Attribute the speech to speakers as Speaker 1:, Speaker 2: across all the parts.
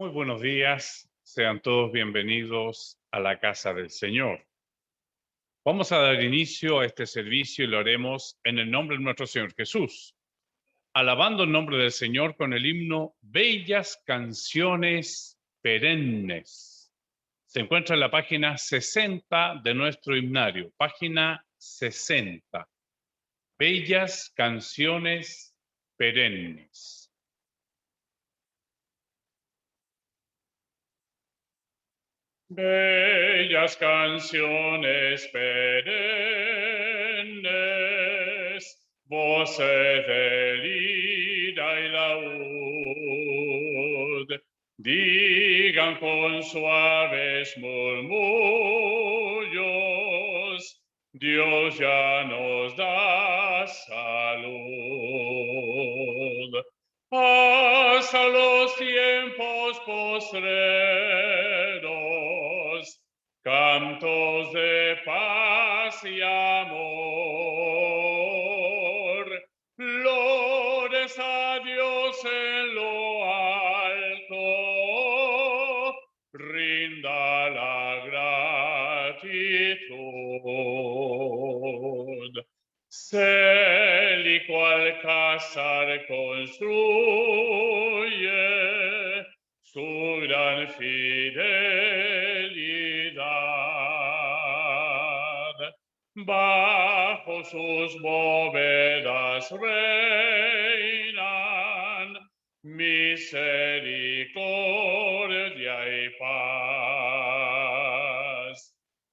Speaker 1: Muy buenos días, sean todos bienvenidos a la casa del Señor. Vamos a dar inicio a este servicio y lo haremos en el nombre de nuestro Señor Jesús, alabando el nombre del Señor con el himno Bellas Canciones Perennes. Se encuentra en la página 60 de nuestro himnario, página 60. Bellas Canciones Perennes. Bellas canciones perennes, voces de lira y laúd, digan con suaves murmullos, Dios ya nos da salud. Hasta los tiempos postreros, cantos de paz y amor, glorias a Dios en lo alto, rinda la gratitud. Célico alcázar construye su gran fidelidad. Bajo sus bóvedas reinan misericordia y paz.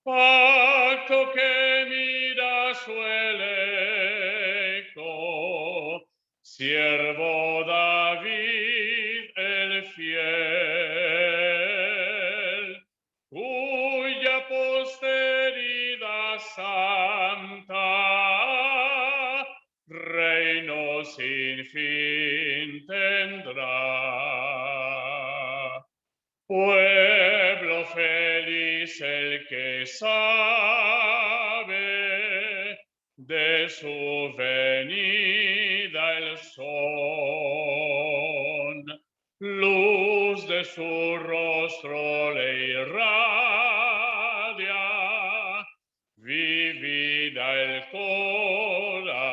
Speaker 1: Pacto que mira su electo, siervo David el fiel, cuya posteridad santa reino sin fin tendrá. Pueblo feliz el que sabe de su venida el son, luz de su rostro le irradia, vivida el corazón.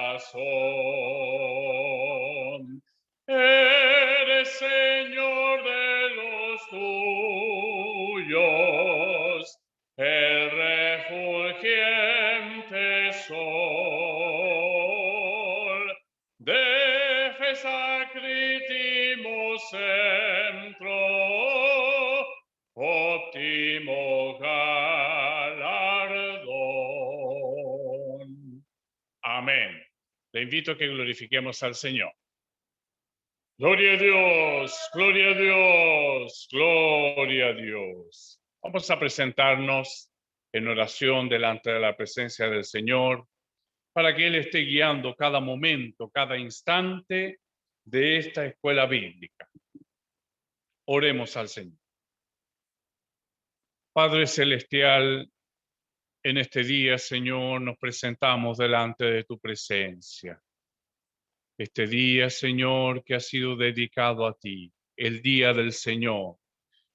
Speaker 1: Eres Señor de los tuyos, el refulgente sol, defesa critimo centro, óptimo galardón. Amén. Le invito a que glorifiquemos al Señor. Gloria a Dios, gloria a Dios, gloria a Dios. Vamos a presentarnos en oración delante de la presencia del Señor para que Él esté guiando cada momento, cada instante de esta escuela bíblica. Oremos al Señor. Padre Celestial, en este día, Señor, nos presentamos delante de tu presencia. Este día, Señor, que ha sido dedicado a ti, el día del Señor,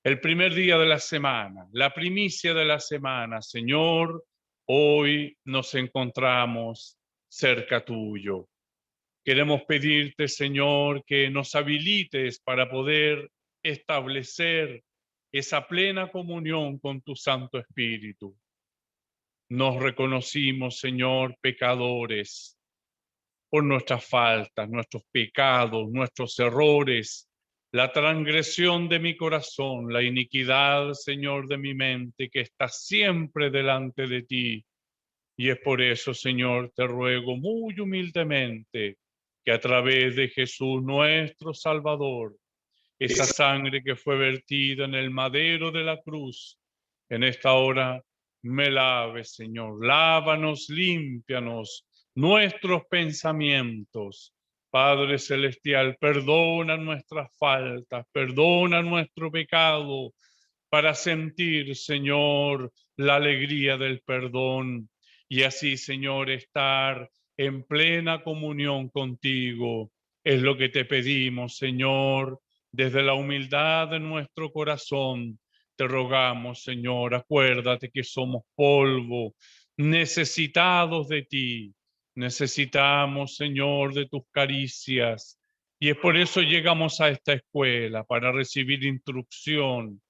Speaker 1: el primer día de la semana, la primicia de la semana. Señor, hoy nos encontramos cerca tuyo. Queremos pedirte, Señor, que nos habilites para poder establecer esa plena comunión con tu Santo Espíritu. Nos reconocimos, Señor, pecadores, por nuestras faltas, nuestros pecados, nuestros errores, la transgresión de mi corazón, la iniquidad, Señor, de mi mente, que está siempre delante de ti. Y es por eso, Señor, te ruego muy humildemente que a través de Jesús, nuestro Salvador, esa sangre que fue vertida en el madero de la cruz, en esta hora me lave, Señor. Lávanos, límpianos nuestros pensamientos. Padre Celestial, perdona nuestras faltas, perdona nuestro pecado para sentir, Señor, la alegría del perdón y así, Señor, estar en plena comunión contigo. Es lo que te pedimos, Señor, Desde la humildad de nuestro corazón, te rogamos, Señor, acuérdate que somos polvo, necesitados de ti. Necesitamos, Señor, de tus caricias. Y es por eso llegamos a esta escuela, para recibir instrucción,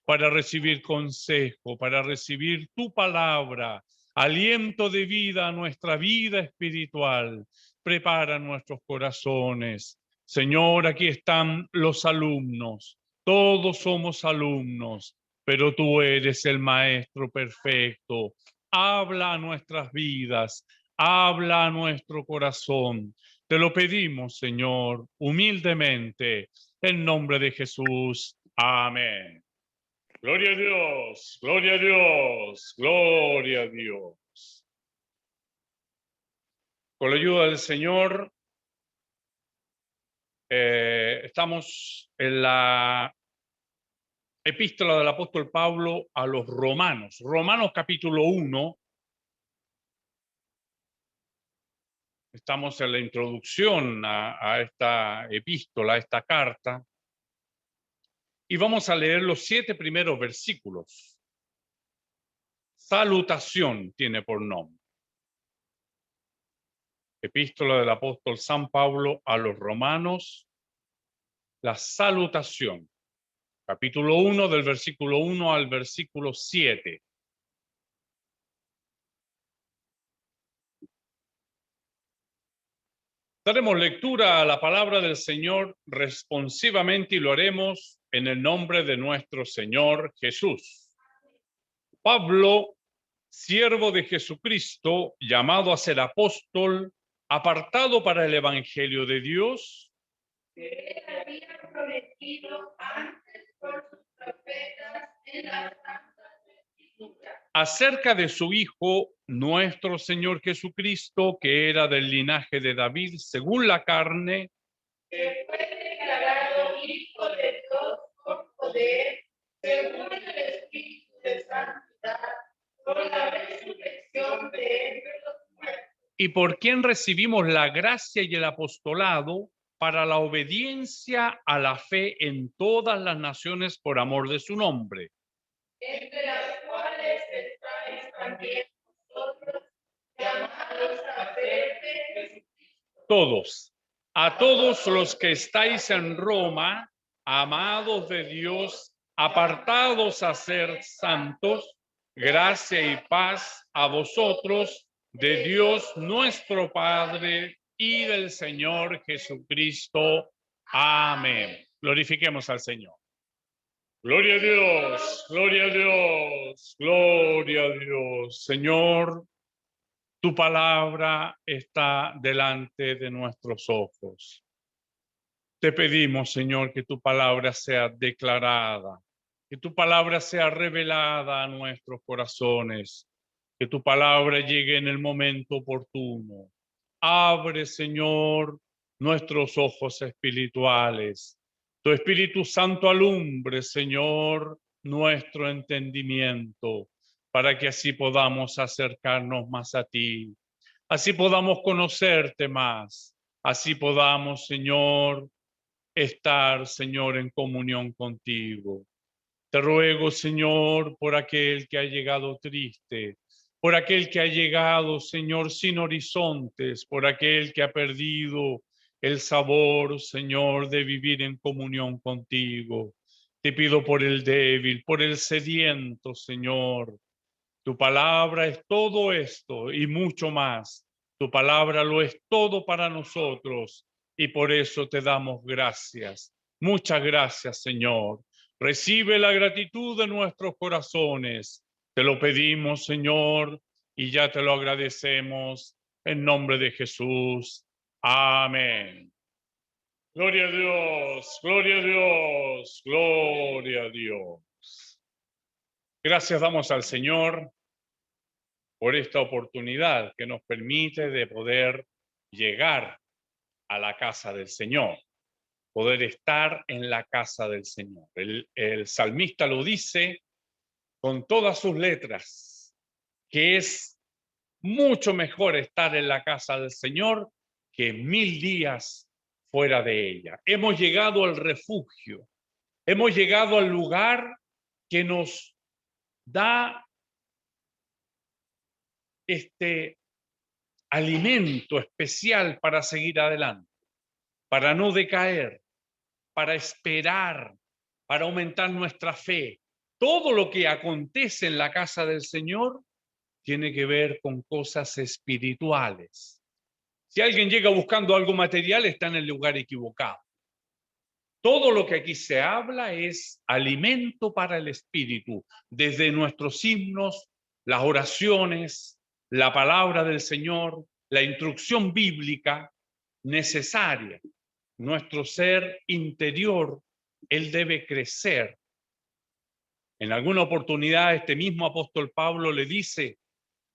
Speaker 1: para recibir consejo, para recibir tu palabra, aliento de vida a nuestra vida espiritual. Prepara nuestros corazones. Señor, aquí están los alumnos. Todos somos alumnos, pero tú eres el maestro perfecto. Habla a nuestras vidas, habla a nuestro corazón. Te lo pedimos, Señor, humildemente, en nombre de Jesús. Amén. Gloria a Dios, gloria a Dios, gloria a Dios. Con la ayuda del Señor, estamos en la epístola del apóstol Pablo a los Romanos. Romanos capítulo 1. Estamos en la introducción a esta epístola, a esta carta. Y vamos a leer los 7 primeros versículos. Salutación tiene por nombre. Epístola del apóstol San Pablo a los Romanos, la salutación. Capítulo 1, del versículo 1 al versículo 7. Daremos lectura a la palabra del Señor responsivamente y lo haremos en el nombre de nuestro Señor Jesús. Pablo, siervo de Jesucristo, llamado a ser apóstol, apartado para el evangelio de Dios,
Speaker 2: que él había prometido antes por sus profetas en las santas escrituras,
Speaker 1: acerca de su Hijo, nuestro Señor Jesucristo, que era del linaje de David según la carne,
Speaker 2: que fue declarado Hijo de Dios con poder, según el Espíritu de santidad, por la resurrección de entre los muertos,
Speaker 1: y por quien recibimos la gracia y el apostolado para la obediencia a la fe en todas las naciones por amor de su nombre.
Speaker 2: entre las cuales estáis también vosotros, llamados a ser de Jesucristo.
Speaker 1: Todos, a todos los que estáis en Roma, amados de Dios, apartados a ser santos, gracia y paz a vosotros, de Dios nuestro Padre y del Señor Jesucristo. Amén. Glorifiquemos al Señor. Gloria a Dios, gloria a Dios, gloria a Dios. Señor, tu palabra está delante de nuestros ojos. Te pedimos, Señor, que tu palabra sea declarada, que tu palabra sea revelada a nuestros corazones, que tu palabra llegue en el momento oportuno. Abre, Señor, nuestros ojos espirituales. Tu Espíritu Santo alumbre, Señor, nuestro entendimiento, para que así podamos acercarnos más a ti, así podamos conocerte más, así podamos, Señor, estar, Señor, en comunión contigo. Te ruego, Señor, por aquel que ha llegado triste, por aquel que ha llegado, Señor, sin horizontes, por aquel que ha perdido el sabor, Señor, de vivir en comunión contigo. Te pido por el débil, por el sediento, Señor. Tu palabra es todo esto y mucho más. Tu palabra lo es todo para nosotros y por eso te damos gracias. Muchas gracias, Señor. Recibe la gratitud de nuestros corazones. Te lo pedimos, Señor, y ya te lo agradecemos en nombre de Jesús. Amén. Gloria a Dios, gloria a Dios, gloria a Dios. Gracias damos al Señor por esta oportunidad que nos permite de poder llegar a la casa del Señor, poder estar en la casa del Señor. El salmista lo dice con todas sus letras, que es mucho mejor estar en la casa del Señor que 1000 días fuera de ella. Hemos llegado al refugio. Hemos llegado al lugar que nos da este alimento especial para seguir adelante, para no decaer, para esperar, para aumentar nuestra fe. Todo lo que acontece en la casa del Señor tiene que ver con cosas espirituales. Si alguien llega buscando algo material, está en el lugar equivocado. Todo lo que aquí se habla es alimento para el espíritu, desde nuestros himnos, las oraciones, la palabra del Señor, la instrucción bíblica necesaria. Nuestro ser interior, él debe crecer. En alguna oportunidad este mismo apóstol Pablo le dice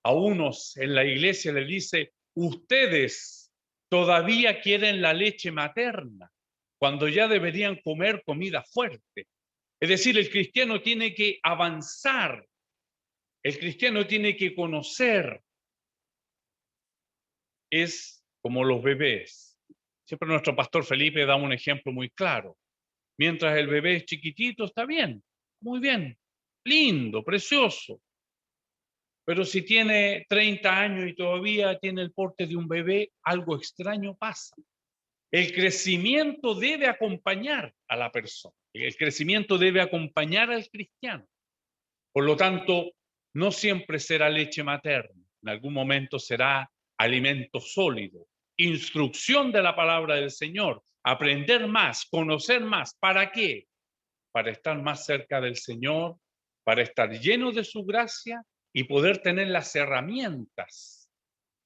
Speaker 1: a unos en la iglesia, le dice, ustedes todavía quieren la leche materna, cuando ya deberían comer comida fuerte. Es decir, el cristiano tiene que avanzar, el cristiano tiene que conocer. Es como los bebés. Siempre nuestro pastor Felipe da un ejemplo muy claro. Mientras el bebé es chiquitito, está bien, muy bien, lindo, precioso. Pero si tiene 30 años y todavía tiene el porte de un bebé, algo extraño pasa. El crecimiento debe acompañar a la persona. El crecimiento debe acompañar al cristiano. Por lo tanto, no siempre será leche materna. En algún momento será alimento sólido. Instrucción de la palabra del Señor. Aprender más, conocer más. ¿Para qué? Para estar más cerca del Señor, para estar lleno de su gracia y poder tener las herramientas.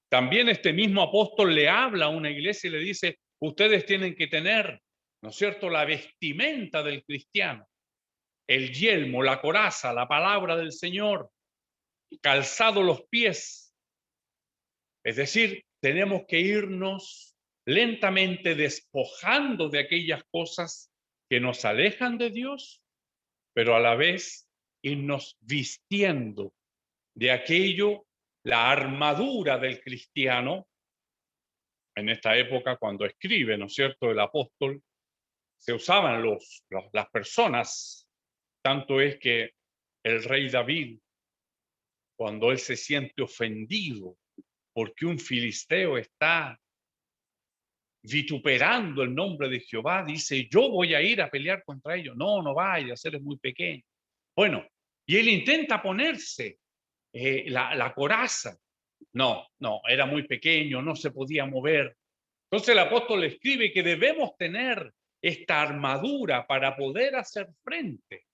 Speaker 1: También este mismo apóstol le habla a una iglesia y le dice, ustedes tienen que tener, ¿no es cierto?, la vestimenta del cristiano, el yelmo, la coraza, la palabra del Señor, calzado los pies. Es decir, tenemos que irnos lentamente despojando de aquellas cosas que nos alejan de Dios, pero a la vez irnos vistiendo de aquello, la armadura del cristiano. En esta época, cuando escribe, ¿no es cierto?, el apóstol, se usaban las personas. Tanto es que el rey David, cuando él se siente ofendido porque un filisteo está vituperando el nombre de Jehová, dice, yo voy a ir a pelear contra ellos. No, no vaya, eres muy pequeño. Bueno, y él intenta ponerse la coraza. No, era muy pequeño, no se podía mover. Entonces el apóstol escribe que debemos tener esta armadura para poder hacer frente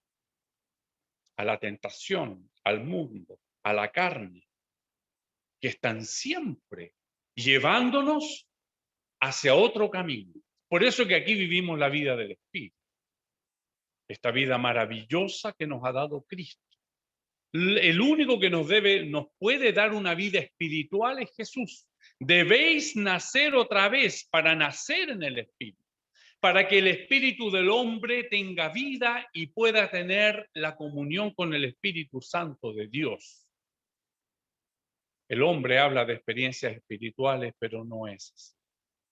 Speaker 1: a la tentación, al mundo, a la carne, que están siempre llevándonos hacia otro camino. Por eso que aquí vivimos la vida del Espíritu, esta vida maravillosa que nos ha dado Cristo. El único que nos puede dar una vida espiritual es Jesús. Debéis nacer otra vez para nacer en el Espíritu, para que el Espíritu del hombre tenga vida y pueda tener la comunión con el Espíritu Santo de Dios. El hombre habla de experiencias espirituales, pero no es así.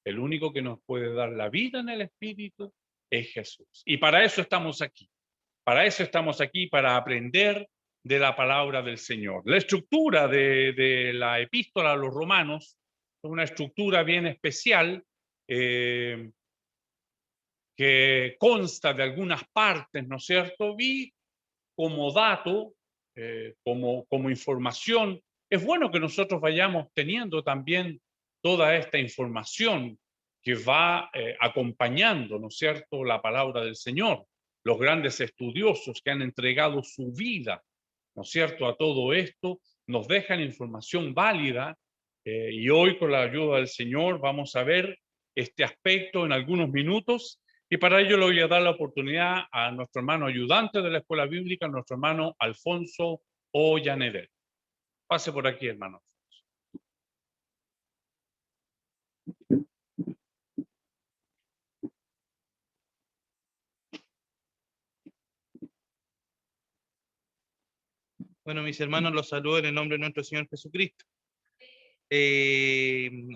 Speaker 1: El único que nos puede dar la vida en el Espíritu es Jesús. Y para eso estamos aquí. Para eso estamos aquí, para aprender de la palabra del Señor. La estructura de la epístola a los romanos es una estructura bien especial que consta de algunas partes, ¿no es cierto? Y como dato, como información, es bueno que nosotros vayamos teniendo también toda esta información que va acompañando, ¿no es cierto?, la palabra del Señor. Los grandes estudiosos que han entregado su vida, ¿no es cierto?, a todo esto, nos dejan información válida y hoy con la ayuda del Señor vamos a ver este aspecto en algunos minutos. Y para ello le voy a dar la oportunidad a nuestro hermano ayudante de la Escuela Bíblica, nuestro hermano Alfonso Ollaneder. Pase por aquí, hermano.
Speaker 3: Bueno, mis hermanos, los saludo en el nombre de nuestro Señor Jesucristo.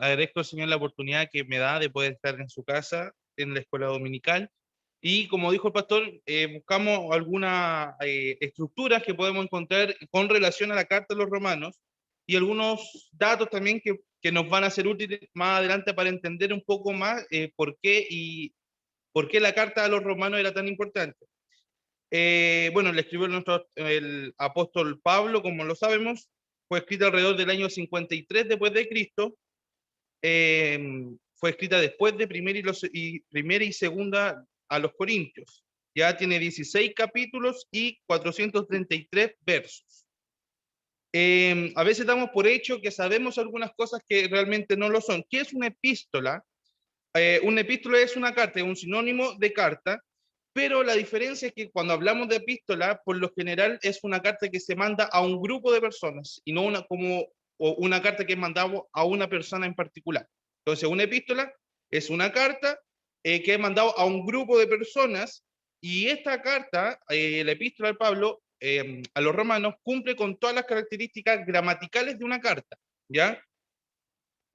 Speaker 3: Agradezco al Señor la oportunidad que me da de poder estar en su casa, en la escuela dominical. Y como dijo el pastor, buscamos algunas estructuras que podemos encontrar con relación a la carta de los romanos y algunos datos también que nos van a ser útiles más adelante para entender un poco más por qué la carta a los romanos era tan importante. Bueno, le escribió el apóstol Pablo, como lo sabemos, fue escrita alrededor del año 53 después de Cristo. Fue escrita después de primera y segunda a los Corintios. Ya tiene 16 capítulos y 433 versos. A veces damos por hecho que sabemos algunas cosas que realmente no lo son. ¿Qué es una epístola? Una epístola es una carta, es un sinónimo de carta, pero la diferencia es que cuando hablamos de epístola, por lo general es una carta que se manda a un grupo de personas y no una carta que es mandada a una persona en particular. Entonces, una epístola es una carta que es mandada a un grupo de personas y esta carta, la epístola de Pablo a los romanos, cumple con todas las características gramaticales de una carta, ¿ya?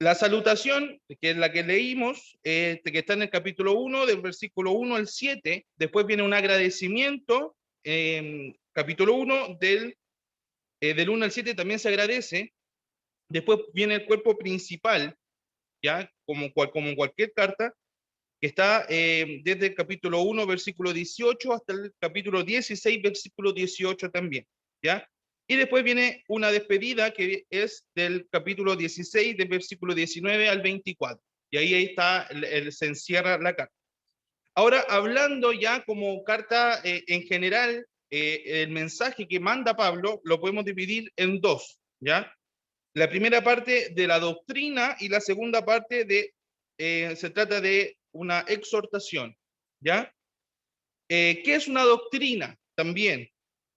Speaker 3: La salutación, que es la que leímos, que está en el capítulo 1, del versículo 1 al 7, después viene un agradecimiento, capítulo 1, del 1 al 7 también se agradece, después viene el cuerpo principal, ya como cualquier carta, que está desde el capítulo 1, versículo 18, hasta el capítulo 16, versículo 18 también, ¿ya? Y después viene una despedida que es del capítulo 16, del versículo 19 al 24. Y ahí está, se encierra la carta. Ahora, hablando ya como carta en general, el mensaje que manda Pablo lo podemos dividir en dos, ¿ya? La primera parte de la doctrina y la segunda parte se trata de una exhortación, ¿ya? ¿Qué es una doctrina? También,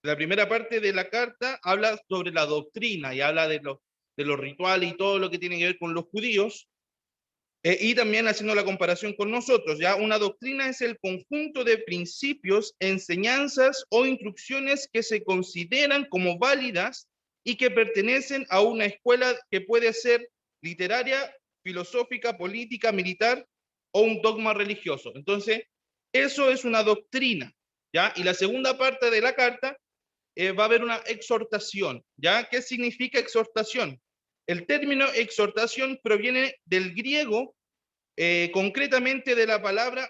Speaker 3: la primera parte de la carta habla sobre la doctrina y habla de los rituales y todo lo que tiene que ver con los judíos, y también haciendo la comparación con nosotros, ¿ya? Una doctrina es el conjunto de principios, enseñanzas o instrucciones que se consideran como válidas y que pertenecen a una escuela que puede ser literaria, filosófica, política, militar o un dogma religioso. Entonces, eso es una doctrina, ¿ya? Y la segunda parte de la carta va a haber una exhortación, ¿ya? ¿Qué significa exhortación? El término exhortación proviene del griego, concretamente de la palabra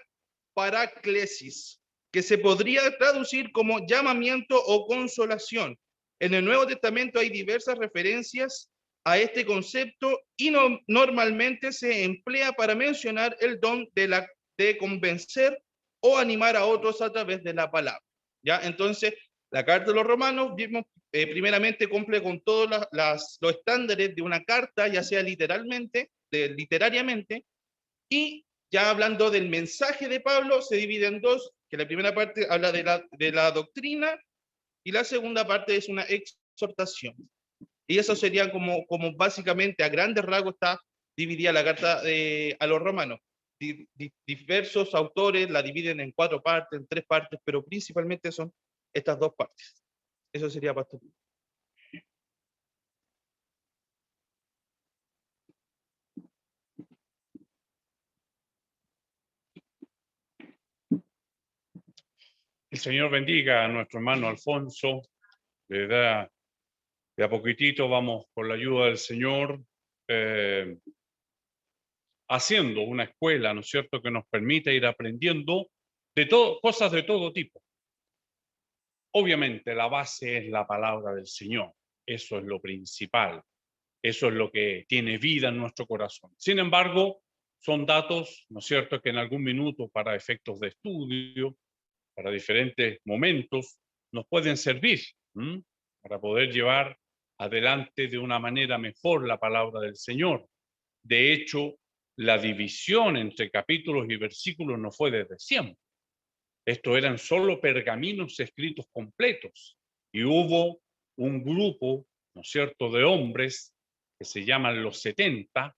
Speaker 3: paráclesis, que se podría traducir como llamamiento o consolación. En el Nuevo Testamento hay diversas referencias a este concepto y normalmente se emplea para mencionar el don de convencer o animar a otros a través de la palabra, ¿ya? Entonces, la carta de los romanos, vimos, primeramente cumple con todos los estándares de una carta, ya sea literariamente, y ya hablando del mensaje de Pablo, se divide en dos, que la primera parte habla de la doctrina y la segunda parte es una exhortación. Y eso sería como básicamente a grandes rasgos está dividida la carta a los romanos. Diversos autores la dividen en 4 partes, en 3 partes, pero principalmente son estas 2 partes. Eso sería, pastor.
Speaker 1: El Señor bendiga a nuestro hermano Alfonso. De a poquitito vamos, con la ayuda del Señor, haciendo una escuela, ¿no es cierto?, que nos permita ir aprendiendo cosas de todo tipo. Obviamente la base es la palabra del Señor. Eso es lo principal. Eso es lo que tiene vida en nuestro corazón. Sin embargo, son datos, ¿no es cierto?, que en algún minuto para efectos de estudio, para diferentes momentos, nos pueden servir para poder llevar adelante de una manera mejor la palabra del Señor. De hecho, la división entre capítulos y versículos no fue desde siempre. Esto eran solo pergaminos escritos completos y hubo un grupo, ¿no es cierto?, de hombres que se llaman los 70.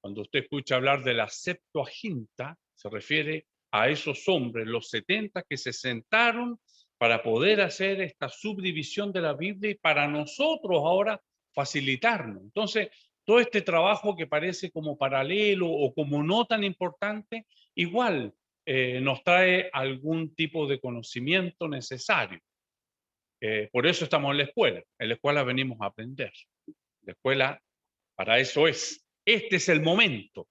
Speaker 1: Cuando usted escucha hablar de la Septuaginta, se refiere a esos hombres, los 70 que se sentaron para poder hacer esta subdivisión de la Biblia y para nosotros ahora facilitarnos. Entonces, todo este trabajo que parece como paralelo o como no tan importante, igual nos trae algún tipo de conocimiento necesario. Por eso estamos en la escuela. En la escuela venimos a aprender. La escuela para eso es. Este es el momento.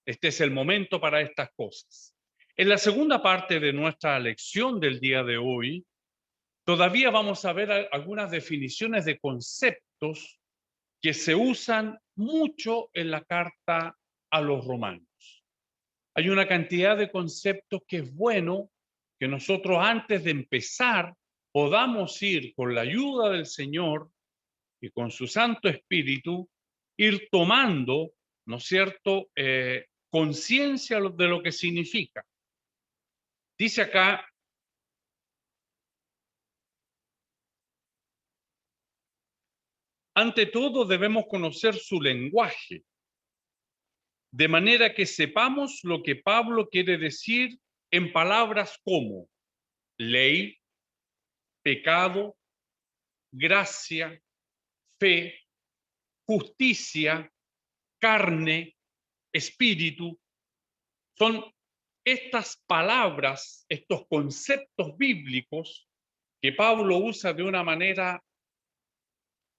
Speaker 1: Este es el momento para estas cosas. En la segunda parte de nuestra lección del día de hoy, todavía vamos a ver algunas definiciones de conceptos que se usan mucho en la carta a los romanos. Hay una cantidad de conceptos que es bueno que nosotros antes de empezar podamos ir con la ayuda del Señor y con su Santo Espíritu, ir tomando, ¿no es cierto?, conciencia de lo que significa. Dice acá, ante todo debemos conocer su lenguaje, de manera que sepamos lo que Pablo quiere decir en palabras como ley, pecado, gracia, fe, justicia, carne, espíritu. Son estas palabras, estos conceptos bíblicos que Pablo usa de una manera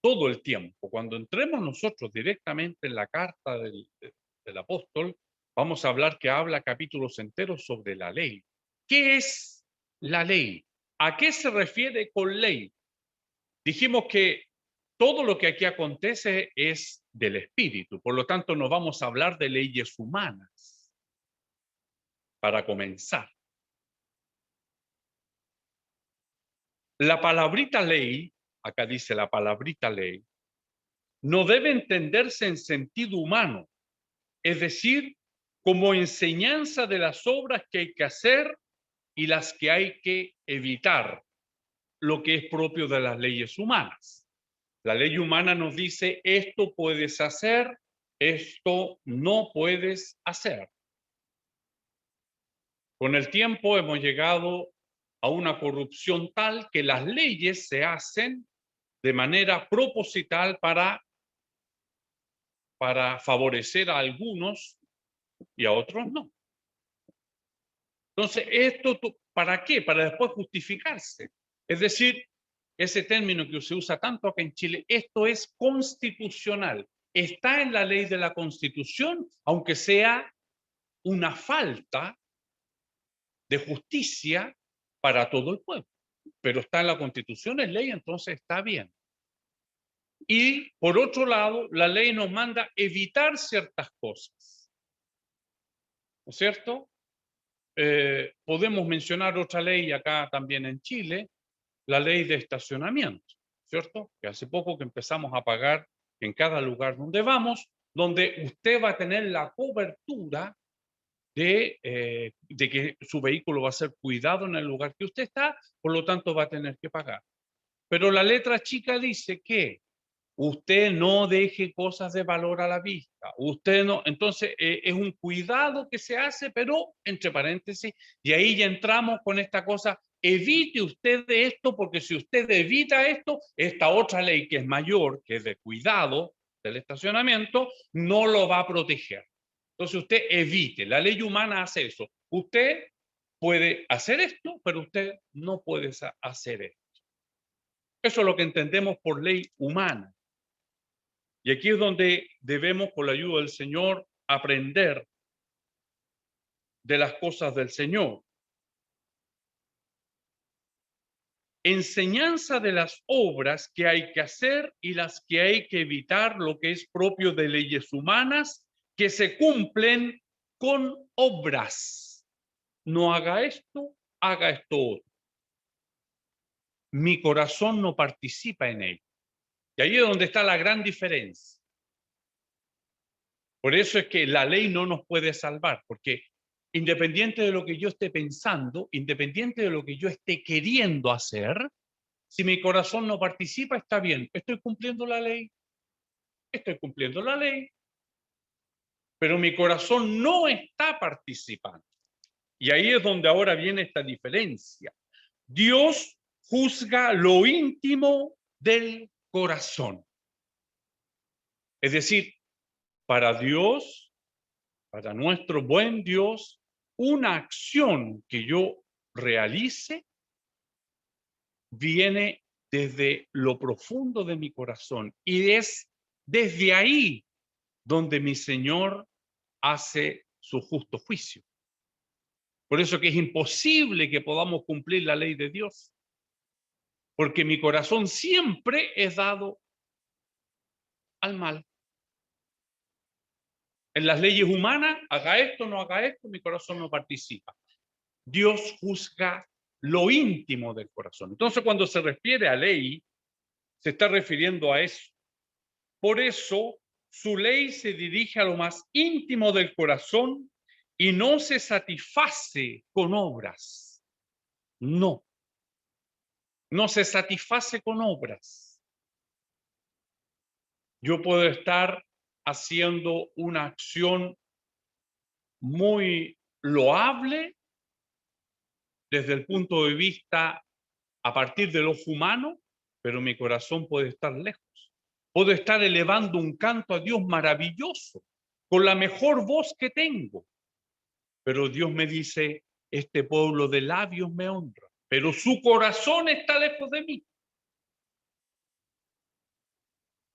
Speaker 1: todo el tiempo. Cuando entremos nosotros directamente en la carta del apóstol, vamos a hablar que habla capítulos enteros sobre la ley. ¿Qué es la ley? ¿A qué se refiere con ley? Dijimos que todo lo que aquí acontece es del espíritu, por lo tanto no vamos a hablar de leyes humanas. Para comenzar, la palabrita ley, acá dice la palabrita ley, no debe entenderse en sentido humano, es decir, como enseñanza de las obras que hay que hacer y las que hay que evitar, lo que es propio de las leyes humanas. La ley humana nos dice, esto puedes hacer, esto no puedes hacer. Con el tiempo hemos llegado a una corrupción tal que las leyes se hacen de manera proposital para favorecer a algunos y a otros no. Entonces, ¿esto para qué? Para después justificarse. Es decir, ese término que se usa tanto acá en Chile, esto es constitucional. Está en la ley de la Constitución, aunque sea una falta de justicia para todo el pueblo. Pero está en la Constitución, es ley, entonces está bien. Y por otro lado, la ley nos manda evitar ciertas cosas. ¿No es cierto? Podemos mencionar otra ley acá también en Chile, la ley de estacionamiento, ¿cierto? Que hace poco que empezamos a pagar en cada lugar donde vamos, donde usted va a tener la cobertura de que su vehículo va a ser cuidado en el lugar que usted está, por lo tanto va a tener que pagar. Pero la letra chica dice que usted no deje cosas de valor a la vista. Usted no, entonces es un cuidado que se hace, pero entre paréntesis, y ahí ya entramos con esta cosa, evite usted de esto, porque si usted evita esto, esta otra ley que es mayor, que es de cuidado del estacionamiento, no lo va a proteger. Entonces usted evite, la ley humana hace eso. Usted puede hacer esto, pero usted no puede hacer esto. Eso es lo que entendemos por ley humana. Y aquí es donde debemos, con la ayuda del Señor, aprender de las cosas del Señor. Enseñanza de las obras que hay que hacer y las que hay que evitar, lo que es propio de leyes humanas que se cumplen con obras. No haga esto, haga esto otro. Mi corazón no participa en ello. Y ahí es donde está la gran diferencia. Por eso es que la ley no nos puede salvar, porque independiente de lo que yo esté pensando, independiente de lo que yo esté queriendo hacer, si mi corazón no participa, está bien, estoy cumpliendo la ley, pero mi corazón no está participando. Y ahí es donde ahora viene esta diferencia. Dios juzga lo íntimo del corazón. Es decir, para Dios, para nuestro buen Dios, una acción que yo realice viene desde lo profundo de mi corazón y es desde ahí donde mi Señor hace su justo juicio. Por eso que es imposible que podamos cumplir la ley de Dios, porque mi corazón siempre es dado al mal. En las leyes humanas, haga esto, no haga esto, mi corazón no participa. Dios juzga lo íntimo del corazón. Entonces, cuando se refiere a ley, se está refiriendo a eso. Por eso, su ley se dirige a lo más íntimo del corazón y no se satisface con obras. No, no se satisface con obras. Yo puedo estar haciendo una acción muy loable desde el punto de vista a partir del ojo humano, pero mi corazón puede estar lejos. Puedo estar elevando un canto a Dios maravilloso, con la mejor voz que tengo. Pero Dios me dice, este pueblo de labios me honra, pero su corazón está lejos de mí.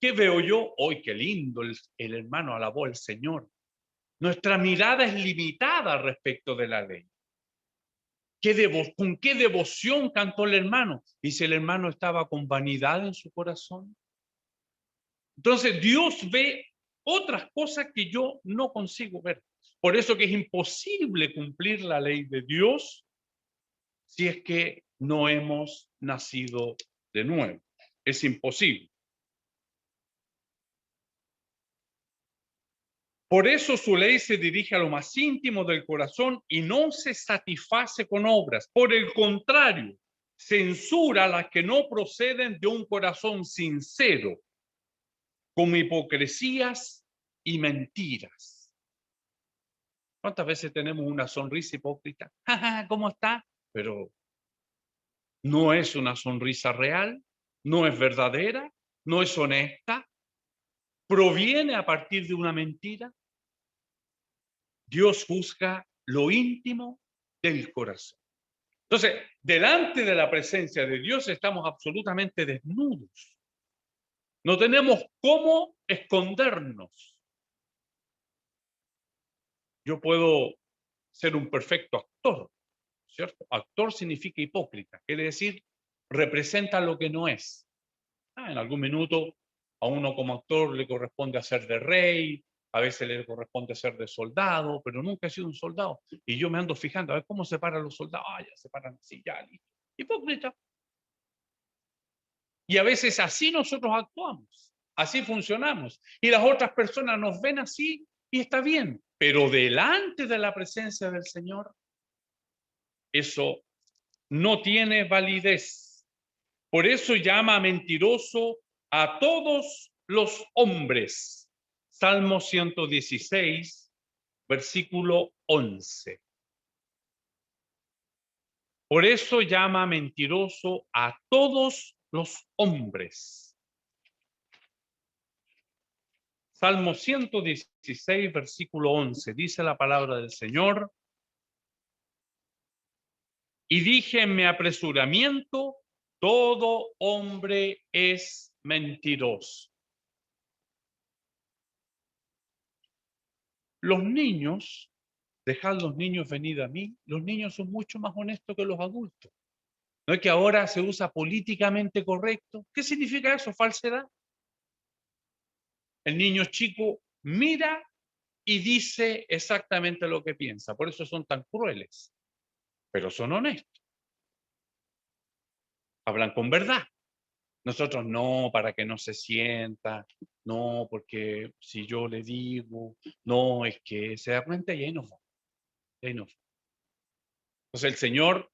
Speaker 1: ¿Qué veo yo? ¡Ay, qué lindo! El hermano alabó al Señor. Nuestra mirada es limitada respecto de la ley. ¿Con qué devoción cantó el hermano? Y si el hermano estaba con vanidad en su corazón. Entonces Dios ve otras cosas que yo no consigo ver. Por eso que es imposible cumplir la ley de Dios si es que no hemos nacido de nuevo. Es imposible. Por eso su ley se dirige a lo más íntimo del corazón y no se satisface con obras. Por el contrario, censura a las que no proceden de un corazón sincero, con hipocresías y mentiras. ¿Cuántas veces tenemos una sonrisa hipócrita? ¿Cómo está? Pero no es una sonrisa real, no es verdadera, no es honesta, proviene a partir de una mentira. Dios juzga lo íntimo del corazón. Entonces, delante de la presencia de Dios estamos absolutamente desnudos. No tenemos cómo escondernos. Yo puedo ser un perfecto actor, ¿cierto? Actor significa hipócrita, quiere decir, representa lo que no es. En algún minuto a uno como actor le corresponde hacer de rey, a veces le corresponde hacer de soldado, pero nunca he sido un soldado. Y yo me ando fijando, a ver cómo se paran los soldados. Ya se paran así, ya, listo. Hipócrita. Y a veces así nosotros actuamos, así funcionamos. Y las otras personas nos ven así y está bien. Pero delante de la presencia del Señor, eso no tiene validez. Por eso llama mentiroso a todos los hombres. Salmo 116, versículo 11. Por eso llama mentiroso a todos los hombres. Salmo 116, versículo 11. Dice la palabra del Señor. Y dije en mi apresuramiento, todo hombre es mentiroso. Los niños, dejad los niños venir a mí, los niños son mucho más honestos que los adultos. ¿No es que ahora se usa políticamente correcto? ¿Qué significa eso? Falsedad. El niño chico mira y dice exactamente lo que piensa. Por eso son tan crueles. Pero son honestos. Hablan con verdad. Nosotros no, para que no se sienta, no, porque si yo le digo, no, es que se da cuenta y ahí nos va. Ahí nos va. Entonces el Señor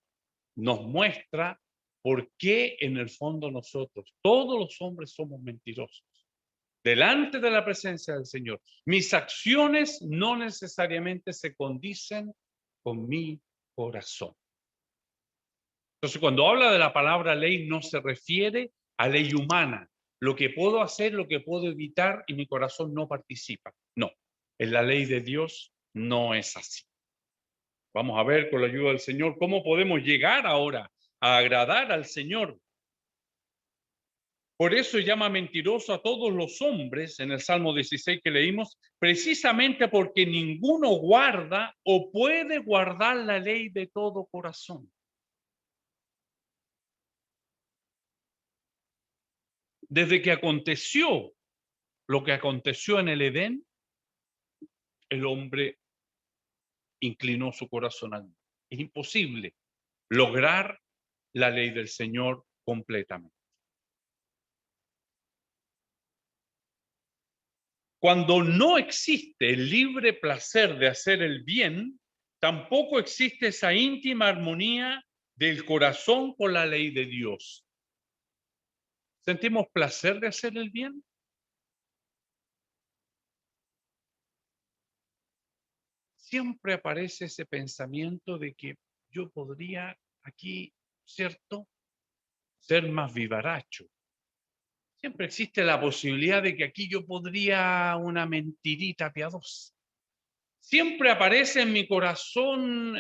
Speaker 1: nos muestra por qué en el fondo nosotros, todos los hombres somos mentirosos. Delante de la presencia del Señor, mis acciones no necesariamente se condicen con mi corazón. Entonces, cuando habla de la palabra ley, no se refiere a ley humana, lo que puedo hacer, lo que puedo evitar y mi corazón no participa. No, en la ley de Dios no es así. Vamos a ver con la ayuda del Señor cómo podemos llegar ahora a agradar al Señor. Por eso llama mentiroso a todos los hombres en el Salmo 16 que leímos, precisamente porque ninguno guarda o puede guardar la ley de todo corazón. Desde que aconteció lo que aconteció en el Edén, el hombre inclinó su corazón al mal. Es imposible lograr la ley del Señor completamente. Cuando no existe el libre placer de hacer el bien, tampoco existe esa íntima armonía del corazón con la ley de Dios. ¿Sentimos placer de hacer el bien? Siempre aparece ese pensamiento de que yo podría aquí, ¿cierto?, ser más vivaracho. Siempre existe la posibilidad de que aquí yo podría una mentirita piadosa. Siempre aparece en mi corazón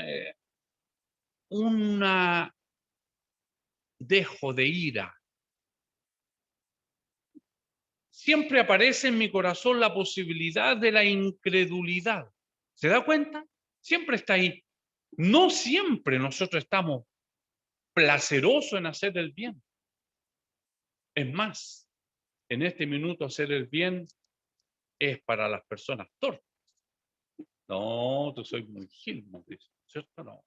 Speaker 1: una dejo de ira. Siempre aparece en mi corazón la posibilidad de la incredulidad. ¿Se da cuenta? Siempre está ahí. No siempre nosotros estamos placerosos en hacer el bien. Es más, en este minuto hacer el bien es para las personas torpes. No, tú soy muy gil, ¿cierto? No.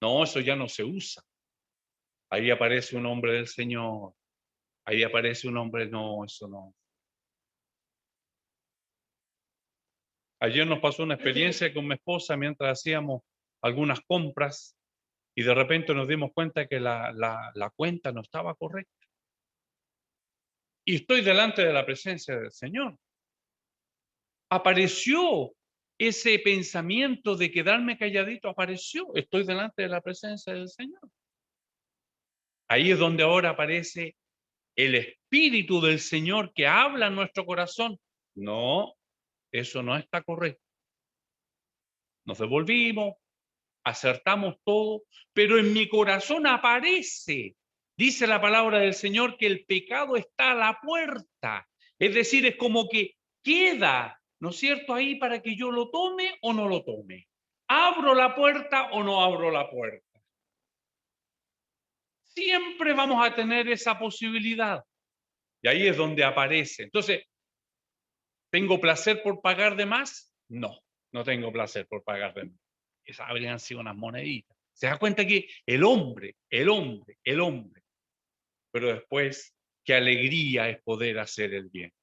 Speaker 1: No, eso ya no se usa. Ahí aparece un hombre del Señor. Ahí aparece un hombre, no, eso no. Ayer nos pasó una experiencia con mi esposa mientras hacíamos algunas compras y de repente nos dimos cuenta que la cuenta no estaba correcta. Y estoy delante de la presencia del Señor. Apareció ese pensamiento de quedarme calladito, apareció. Estoy delante de la presencia del Señor. Ahí es donde ahora aparece el Espíritu del Señor que habla en nuestro corazón. No, eso no está correcto. Nos devolvimos, acertamos todo, pero en mi corazón aparece, dice la palabra del Señor, que el pecado está a la puerta. Es decir, es como que queda, ¿no es cierto?, ahí para que yo lo tome o no lo tome. ¿Abro la puerta o no abro la puerta? Siempre vamos a tener esa posibilidad. Y ahí es donde aparece. Entonces, ¿tengo placer por pagar de más? No, no tengo placer por pagar de más. Esas habrían sido unas moneditas. Se da cuenta que el hombre, pero después, qué alegría es poder hacer el bien.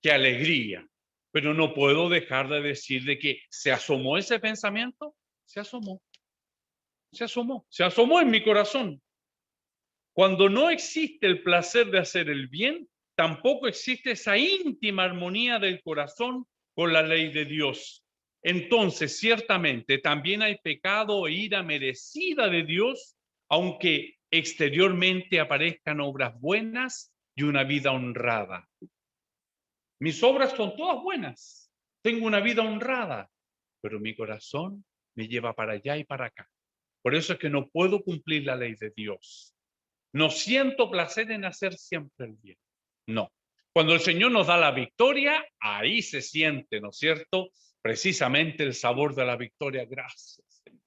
Speaker 1: Qué alegría. Pero no puedo dejar de decir de que se asomó ese pensamiento, se asomó en mi corazón. Cuando no existe el placer de hacer el bien, tampoco existe esa íntima armonía del corazón con la ley de Dios. Entonces, ciertamente, también hay pecado e ira merecida de Dios, aunque exteriormente aparezcan obras buenas y una vida honrada. Mis obras son todas buenas. Tengo una vida honrada, pero mi corazón me lleva para allá y para acá. Por eso es que no puedo cumplir la ley de Dios. No siento placer en hacer siempre el bien. No. Cuando el Señor nos da la victoria, ahí se siente, ¿no es cierto?, precisamente el sabor de la victoria. Gracias, Señor.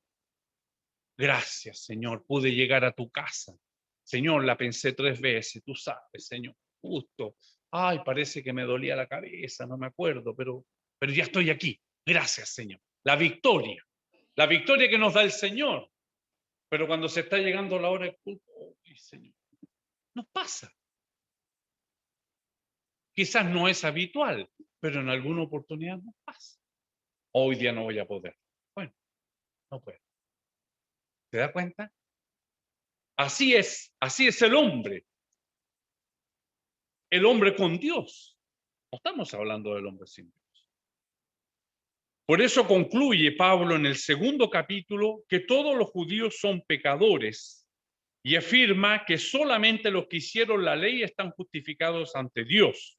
Speaker 1: Gracias, Señor. Pude llegar a tu casa. Señor, la pensé 3 veces, tú sabes, Señor. Justo. Ay, parece que me dolía la cabeza, no me acuerdo, pero ya estoy aquí. Gracias, Señor. La victoria que nos da el Señor. Pero cuando se está llegando la hora del culto, oh, Señor, nos pasa. Quizás no es habitual, pero en alguna oportunidad nos pasa. Hoy día no voy a poder. Bueno, no puedo. ¿Se da cuenta? Así es el hombre. El hombre con Dios. No estamos hablando del hombre sin Dios. Por eso concluye Pablo en el 2º capítulo que todos los judíos son pecadores y afirma que solamente los que hicieron la ley están justificados ante Dios.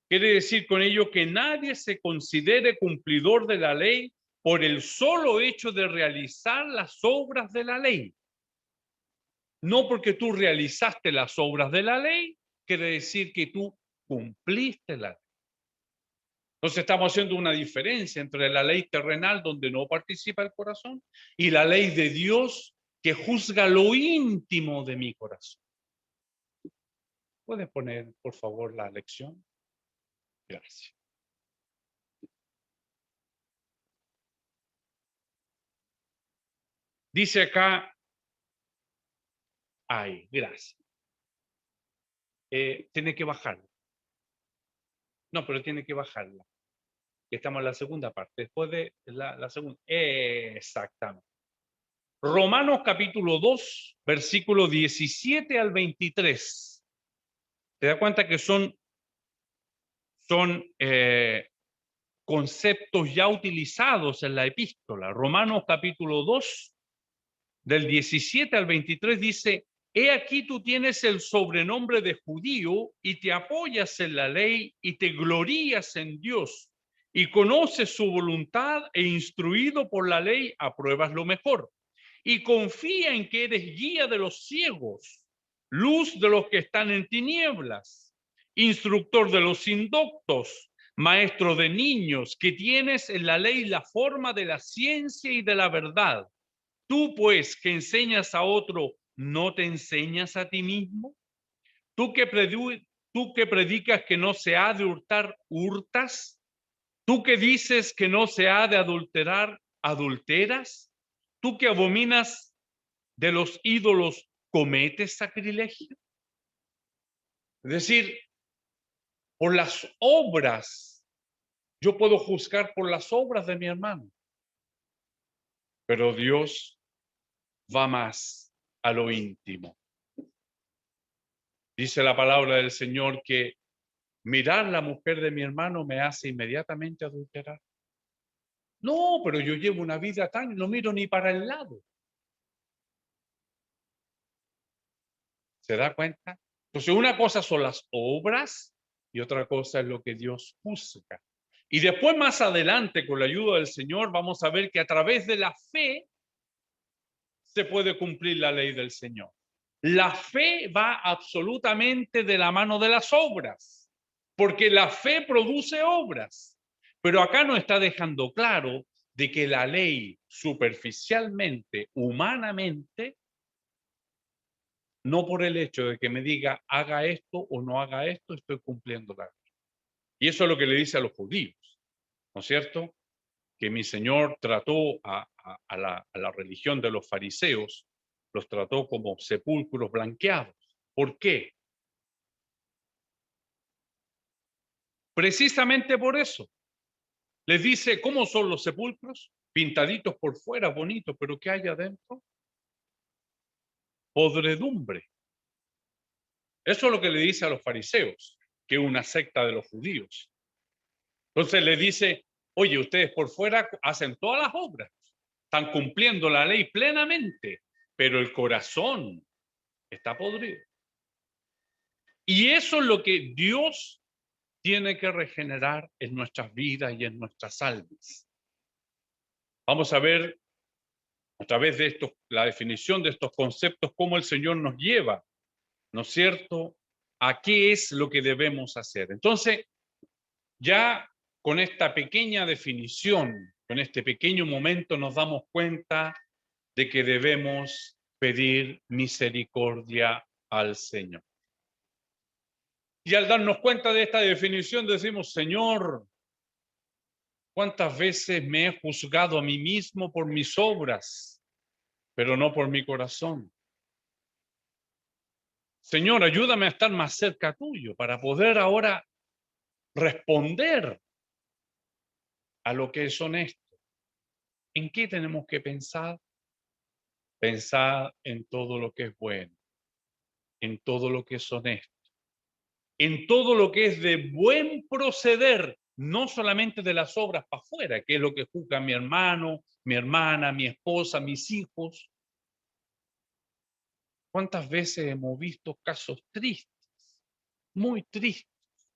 Speaker 1: Quiere decir con ello que nadie se considere cumplidor de la ley por el solo hecho de realizar las obras de la ley. No porque tú realizaste las obras de la ley, quiere decir que tú cumpliste la ley. Entonces estamos haciendo una diferencia entre la ley terrenal, donde no participa el corazón, y la ley de Dios, que juzga lo íntimo de mi corazón. ¿Puedes poner, por favor, la lección? Gracias. Dice acá, ay, gracias. Tiene que bajarla. No, pero tiene que bajarla. Estamos en la segunda parte, después de la segunda. Exactamente. Romanos capítulo 2, versículo 17 al 23. ¿Te das cuenta que son conceptos ya utilizados en la epístola? Romanos capítulo 2, del 17 al 23 dice: he aquí tú tienes el sobrenombre de judío y te apoyas en la ley y te glorías en Dios y conoces su voluntad e instruido por la ley apruebas lo mejor y confía en que eres guía de los ciegos, luz de los que están en tinieblas, instructor de los indoctos, maestro de niños, que tienes en la ley la forma de la ciencia y de la verdad. Tú, pues, que enseñas a otro, ¿no te enseñas a ti mismo? Tú que predicas que no se ha de hurtar, ¿hurtas? Tú que dices que no se ha de adulterar, ¿adulteras? Tú que abominas de los ídolos, ¿cometes sacrilegio? Es decir, por las obras, yo puedo juzgar por las obras de mi hermano, pero Dios va más a lo íntimo. Dice la palabra del Señor que mirar la mujer de mi hermano me hace inmediatamente adulterar. No, pero yo llevo una vida tan, no miro ni para el lado. ¿Se da cuenta? Entonces, una cosa son las obras y otra cosa es lo que Dios juzga. Y después, más adelante, con la ayuda del Señor, vamos a ver que a través de la fe se puede cumplir la ley del Señor. La fe va absolutamente de la mano de las obras, porque la fe produce obras. Pero acá nos está dejando claro de que la ley superficialmente, humanamente, no por el hecho de que me diga haga esto o no haga esto, estoy cumpliendo la ley. Y eso es lo que le dice a los judíos, ¿no es cierto? Que mi Señor trató a la religión de los fariseos, los trató como sepulcros blanqueados. ¿Por qué? Precisamente por eso. Les dice, ¿cómo son los sepulcros? Pintaditos por fuera, bonitos, pero ¿qué hay adentro? Podredumbre. Eso es lo que le dice a los fariseos, que es una secta de los judíos. Entonces le dice, oye, ustedes por fuera hacen todas las obras, están cumpliendo la ley plenamente, pero el corazón está podrido. Y eso es lo que Dios tiene que regenerar en nuestras vidas y en nuestras almas. Vamos a ver a través de esto, la definición de estos conceptos, cómo el Señor nos lleva, ¿no es cierto?, a qué es lo que debemos hacer. Entonces, ya con esta pequeña definición, con este pequeño momento, nos damos cuenta de que debemos pedir misericordia al Señor. Y al darnos cuenta de esta definición, decimos, Señor, ¿cuántas veces me he juzgado a mí mismo por mis obras, pero no por mi corazón? Señor, ayúdame a estar más cerca tuyo para poder ahora responder a lo que es honesto. ¿En qué tenemos que pensar? Pensar en todo lo que es bueno, en todo lo que es honesto, en todo lo que es de buen proceder, no solamente de las obras para afuera, que es lo que juzga mi hermano, mi hermana, mi esposa, mis hijos. ¿Cuántas veces hemos visto casos tristes, muy tristes,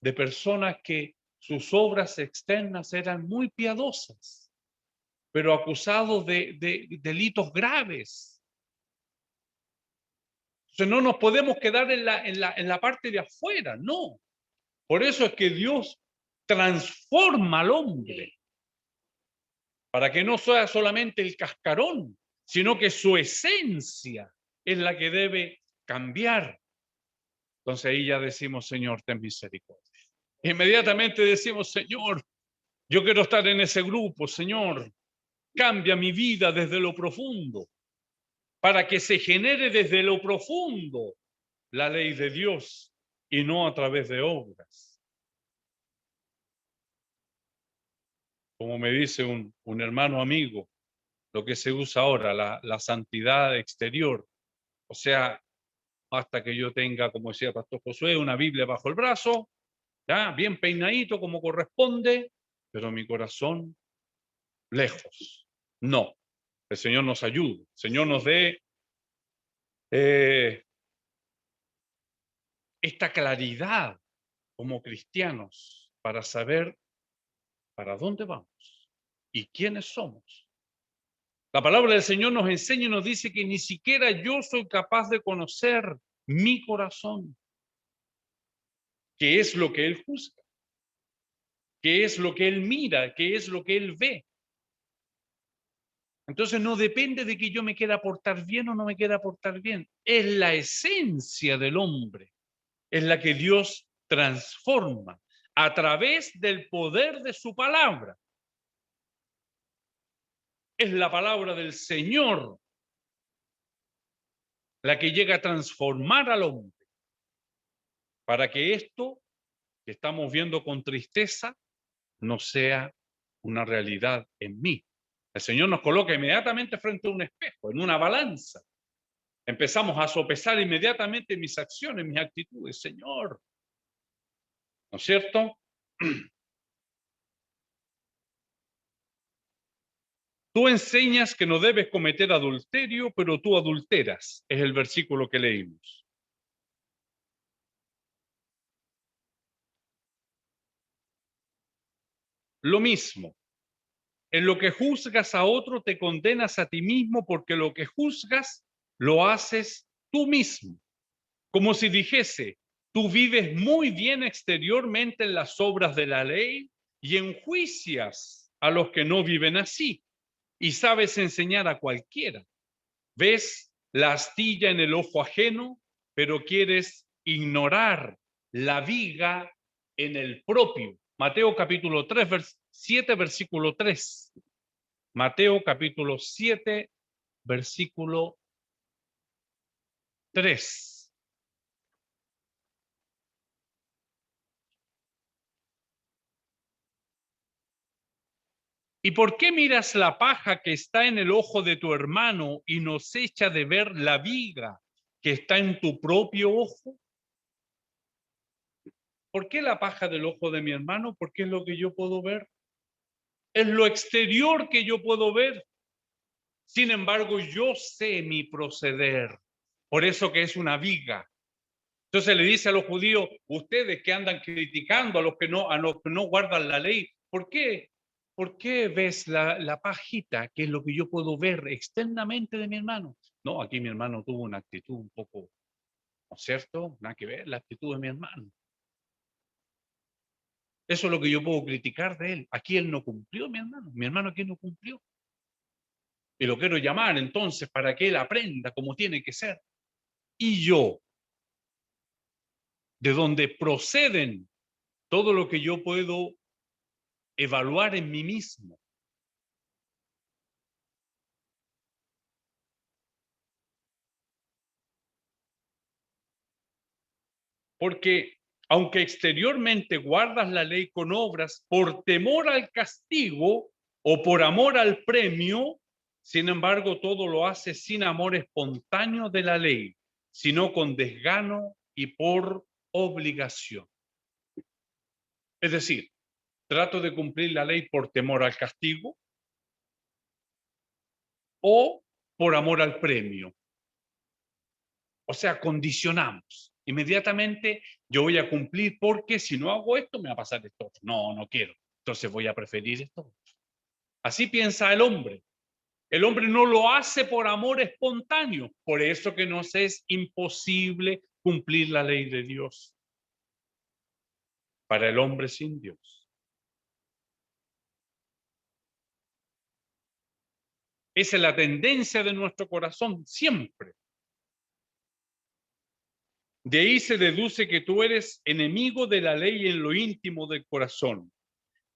Speaker 1: de personas que sus obras externas eran muy piadosas, pero acusados de delitos graves? Entonces no nos podemos quedar en la parte de afuera, no. Por eso es que Dios transforma al hombre, para que no sea solamente el cascarón, sino que su esencia es la que debe cambiar. Entonces ahí ya decimos, Señor, ten misericordia. Inmediatamente decimos, Señor, yo quiero estar en ese grupo, Señor, cambia mi vida desde lo profundo, para que se genere desde lo profundo la ley de Dios y no a través de obras. Como me dice un hermano amigo, lo que se usa ahora, la santidad exterior, o sea, hasta que yo tenga, como decía el pastor Josué, una Biblia bajo el brazo, ya bien peinadito como corresponde, pero mi corazón lejos. No, el Señor nos ayude, el Señor nos dé esta claridad como cristianos para saber para dónde vamos y quiénes somos. La palabra del Señor nos enseña y nos dice que ni siquiera yo soy capaz de conocer mi corazón, qué es lo que Él juzga, qué es lo que Él mira, qué es lo que Él ve. Entonces no depende de que yo me quiera portar bien o no me quiera portar bien. Es la esencia del hombre, es la que Dios transforma a través del poder de su palabra. Es la palabra del Señor la que llega a transformar al hombre para que esto que estamos viendo con tristeza no sea una realidad en mí. El Señor nos coloca inmediatamente frente a un espejo, en una balanza. Empezamos a sopesar inmediatamente mis acciones, mis actitudes. Señor, ¿no es cierto? Tú enseñas que no debes cometer adulterio, pero tú adulteras. Es el versículo que leímos. Lo mismo. En lo que juzgas a otro, te condenas a ti mismo, porque lo que juzgas lo haces tú mismo. Como si dijese, tú vives muy bien exteriormente en las obras de la ley y enjuicias a los que no viven así, y sabes enseñar a cualquiera. Ves la astilla en el ojo ajeno, pero quieres ignorar la viga en el propio. Mateo capítulo 3, 7, versículo 3. Mateo capítulo 7, versículo 3. ¿Y por qué miras la paja que está en el ojo de tu hermano y no se echa de ver la viga que está en tu propio ojo? ¿Por qué la paja del ojo de mi hermano? Porque es lo que yo puedo ver. Es lo exterior que yo puedo ver. Sin embargo, yo sé mi proceder. Por eso que es una viga. Entonces le dice a los judíos, ustedes que andan criticando a los que no guardan la ley, ¿por qué? ¿Por qué ves la pajita, que es lo que yo puedo ver externamente de mi hermano? No, aquí mi hermano tuvo una actitud un poco, ¿no es cierto? Nada que ver la actitud de mi hermano. Eso es lo que yo puedo criticar de él. Aquí él no cumplió, mi hermano. Mi hermano aquí no cumplió. Y lo quiero llamar entonces para que él aprenda como tiene que ser. Y yo, de donde proceden todo lo que yo puedo evaluar en mí mismo. Porque aunque exteriormente guardas la ley con obras por temor al castigo o por amor al premio, sin embargo todo lo haces sin amor espontáneo de la ley, sino con desgano y por obligación. Es decir, trato de cumplir la ley por temor al castigo o por amor al premio. O sea, condicionamos. Inmediatamente yo voy a cumplir porque si no hago esto me va a pasar esto. No, no quiero. Entonces voy a preferir esto. Así piensa el hombre. El hombre no lo hace por amor espontáneo. Por eso que nos es imposible cumplir la ley de Dios. Para el hombre sin Dios. Esa es la tendencia de nuestro corazón siempre. De ahí se deduce que tú eres enemigo de la ley en lo íntimo del corazón.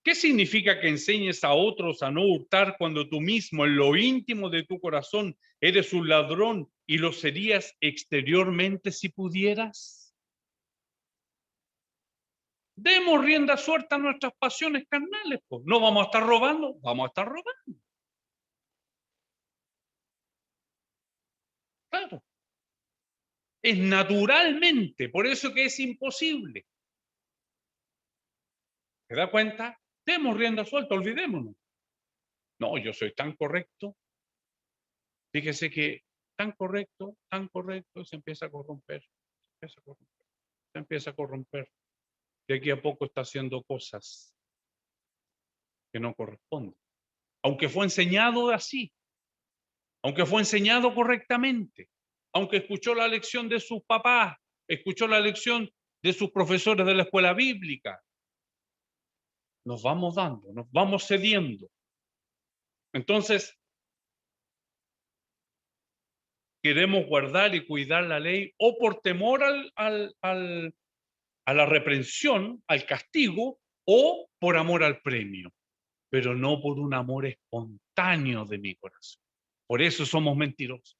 Speaker 1: ¿Qué significa que enseñes a otros a no hurtar cuando tú mismo en lo íntimo de tu corazón eres un ladrón y lo serías exteriormente si pudieras? Demos rienda suelta a nuestras pasiones carnales, pues. No vamos a estar robando, vamos a estar robando. Claro. Es naturalmente, por eso que es imposible. ¿Se da cuenta? Demos rienda suelta, olvidémonos. No, yo soy tan correcto. Fíjese que tan correcto, se empieza a corromper, se empieza a corromper. De aquí a poco está haciendo cosas que no corresponden. Aunque fue enseñado así, aunque fue enseñado correctamente, aunque escuchó la lección de sus papás, escuchó la lección de sus profesores de la escuela bíblica, nos vamos dando, nos vamos cediendo. Entonces, queremos guardar y cuidar la ley o por temor a la reprensión, al castigo, o por amor al premio, pero no por un amor espontáneo de mi corazón. Por eso somos mentirosos.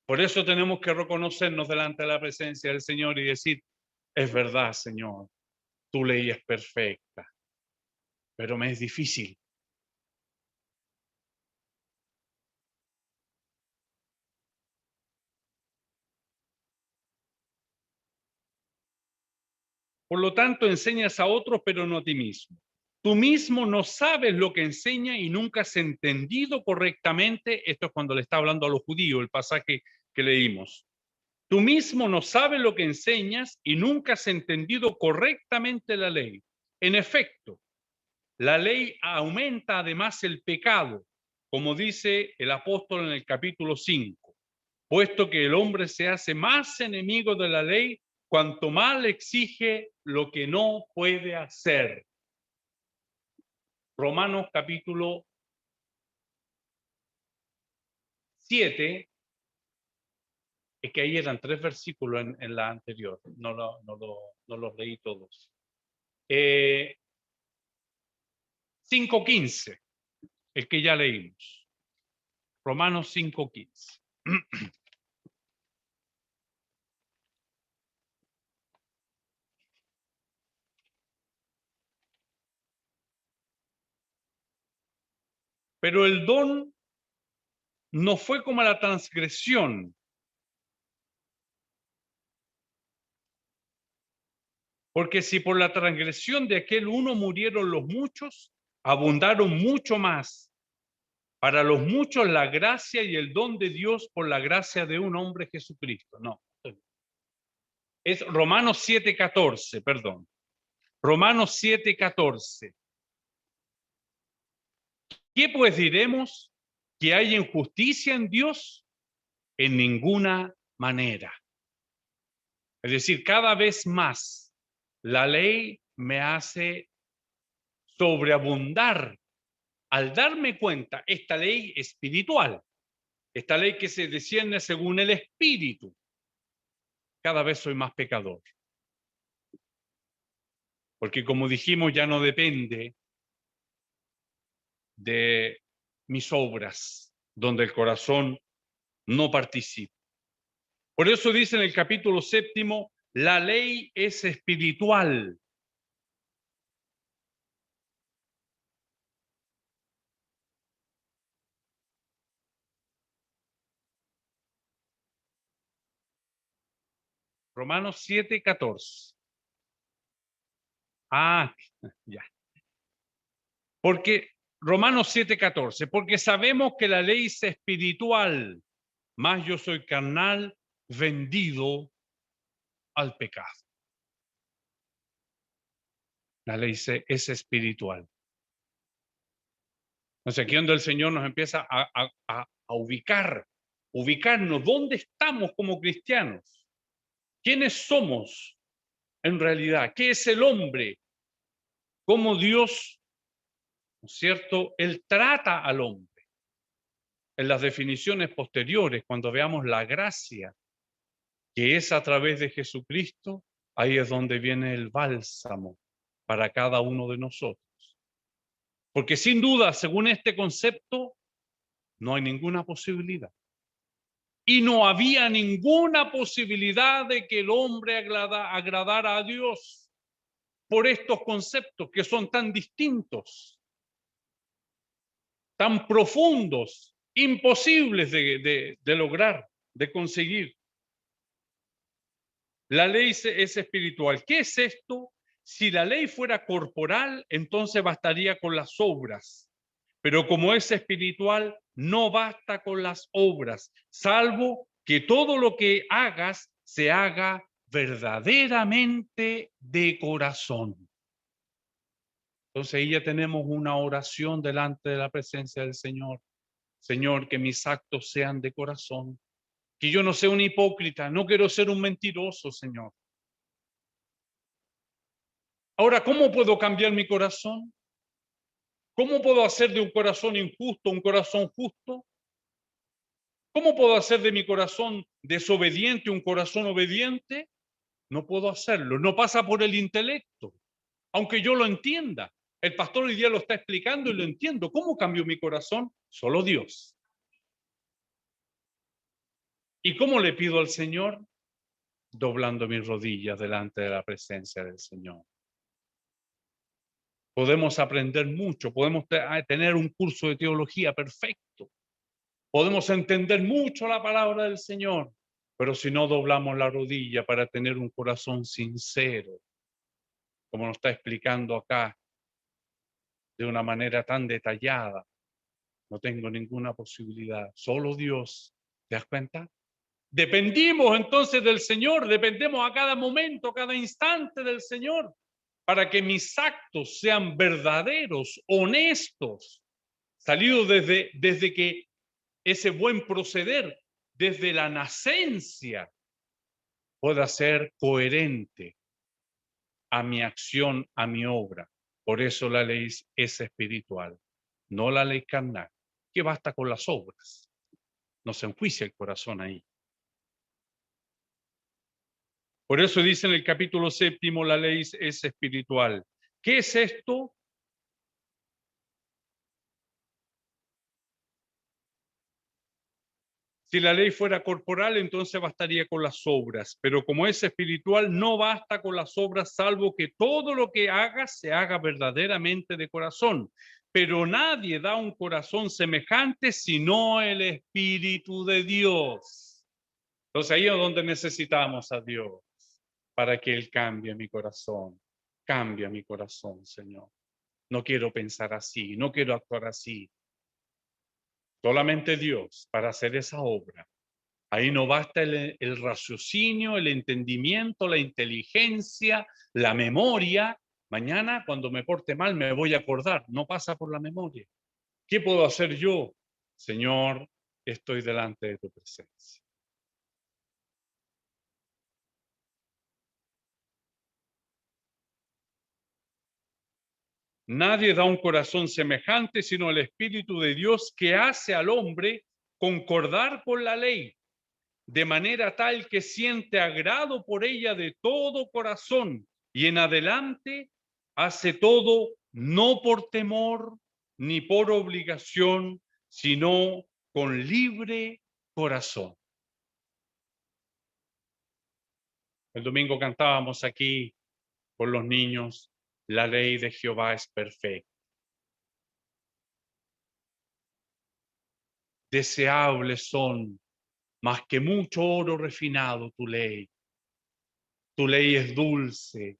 Speaker 1: Por eso tenemos que reconocernos delante de la presencia del Señor y decir, es verdad, Señor, tu ley es perfecta, pero me es difícil. Por lo tanto, enseñas a otros, pero no a ti mismo. Tú mismo no sabes lo que enseña y nunca has entendido correctamente. Esto es cuando le está hablando a los judíos, el pasaje que leímos. Tú mismo no sabes lo que enseñas y nunca has entendido correctamente la ley. En efecto, la ley aumenta además el pecado, como dice el apóstol en el capítulo 5, puesto que el hombre se hace más enemigo de la ley cuanto más le exige lo que no puede hacer. Romanos capítulo 7, es que ahí eran 3 versículos en la anterior, no los leí todos. 5:15, el que ya leímos. Romanos 5:15. Pero el don no fue como la transgresión. Porque si por la transgresión de aquel uno murieron los muchos, abundaron mucho más para los muchos la gracia y el don de Dios por la gracia de un hombre Jesucristo. No. Es Romanos 7:14, perdón. Romanos 7:14. ¿Qué pues diremos? ¿Que hay injusticia en Dios? En ninguna manera. Es decir, cada vez más la ley me hace sobreabundar al darme cuenta, esta ley espiritual, esta ley que se discierne según el espíritu, cada vez soy más pecador. Porque como dijimos, ya no depende de mis obras, donde el corazón no participa. Por eso dice en el capítulo 7, la ley es espiritual. Romanos 7:14. Ah, ya. Porque Romanos 7:14, porque sabemos que la ley es espiritual, mas yo soy carnal, vendido al pecado. La ley es espiritual. Entonces aquí donde el Señor nos empieza a ubicarnos, ¿dónde estamos como cristianos? ¿Quiénes somos en realidad? ¿Qué es el hombre? ¿Cómo Dios, ¿no es cierto?, Él trata al hombre? En las definiciones posteriores, cuando veamos la gracia que es a través de Jesucristo, ahí es donde viene el bálsamo para cada uno de nosotros. Porque sin duda, según este concepto, no hay ninguna posibilidad. Y no había ninguna posibilidad de que el hombre agradara a Dios por estos conceptos que son tan distintos, tan profundos, imposibles de lograr, de conseguir. La ley es espiritual. ¿Qué es esto? Si la ley fuera corporal, entonces bastaría con las obras. Pero como es espiritual, no basta con las obras, salvo que todo lo que hagas se haga verdaderamente de corazón. Entonces ahí ya tenemos una oración delante de la presencia del Señor. Señor, que mis actos sean de corazón, que yo no sea un hipócrita, no quiero ser un mentiroso, Señor. Ahora, ¿cómo puedo cambiar mi corazón? ¿Cómo puedo hacer de un corazón injusto un corazón justo? ¿Cómo puedo hacer de mi corazón desobediente un corazón obediente? No puedo hacerlo, no pasa por el intelecto, aunque yo lo entienda. El pastor hoy día lo está explicando y lo entiendo. ¿Cómo cambió mi corazón? Solo Dios. ¿Y cómo le pido al Señor? Doblando mis rodillas delante de la presencia del Señor. Podemos aprender mucho, podemos tener un curso de teología perfecto, podemos entender mucho la palabra del Señor, pero si no doblamos la rodilla para tener un corazón sincero, como nos está explicando acá de una manera tan detallada, no tengo ninguna posibilidad. Solo Dios. ¿Te das cuenta? Dependimos entonces del Señor, dependemos a cada momento, cada instante del Señor, para que mis actos sean verdaderos, honestos, salidos desde que ese buen proceder, desde la nacencia, pueda ser coherente a mi acción, a mi obra. Por eso la ley es espiritual, no la ley carnal, que basta con las obras. No se enjuicia el corazón ahí. Por eso dice en el capítulo 7, la ley es espiritual. ¿Qué es esto? Si la ley fuera corporal, entonces bastaría con las obras, pero como es espiritual, no basta con las obras, salvo que todo lo que hagas se haga verdaderamente de corazón. Pero nadie da un corazón semejante sino el Espíritu de Dios. Entonces ahí es donde necesitamos a Dios, para que Él cambie mi corazón. Cambia mi corazón, Señor. No quiero pensar así, no quiero actuar así. Solamente Dios para hacer esa obra. Ahí no basta el raciocinio, el entendimiento, la inteligencia, la memoria. Mañana, cuando me porte mal, me voy a acordar. No pasa por la memoria. ¿Qué puedo hacer yo? Señor, estoy delante de tu presencia. Nadie da un corazón semejante sino el Espíritu de Dios, que hace al hombre concordar con la ley, de manera tal que siente agrado por ella de todo corazón, y en adelante hace todo no por temor ni por obligación, sino con libre corazón. El domingo cantábamos aquí con los niños: la ley de Jehová es perfecta. Deseables son más que mucho oro refinado tu ley. Tu ley es dulce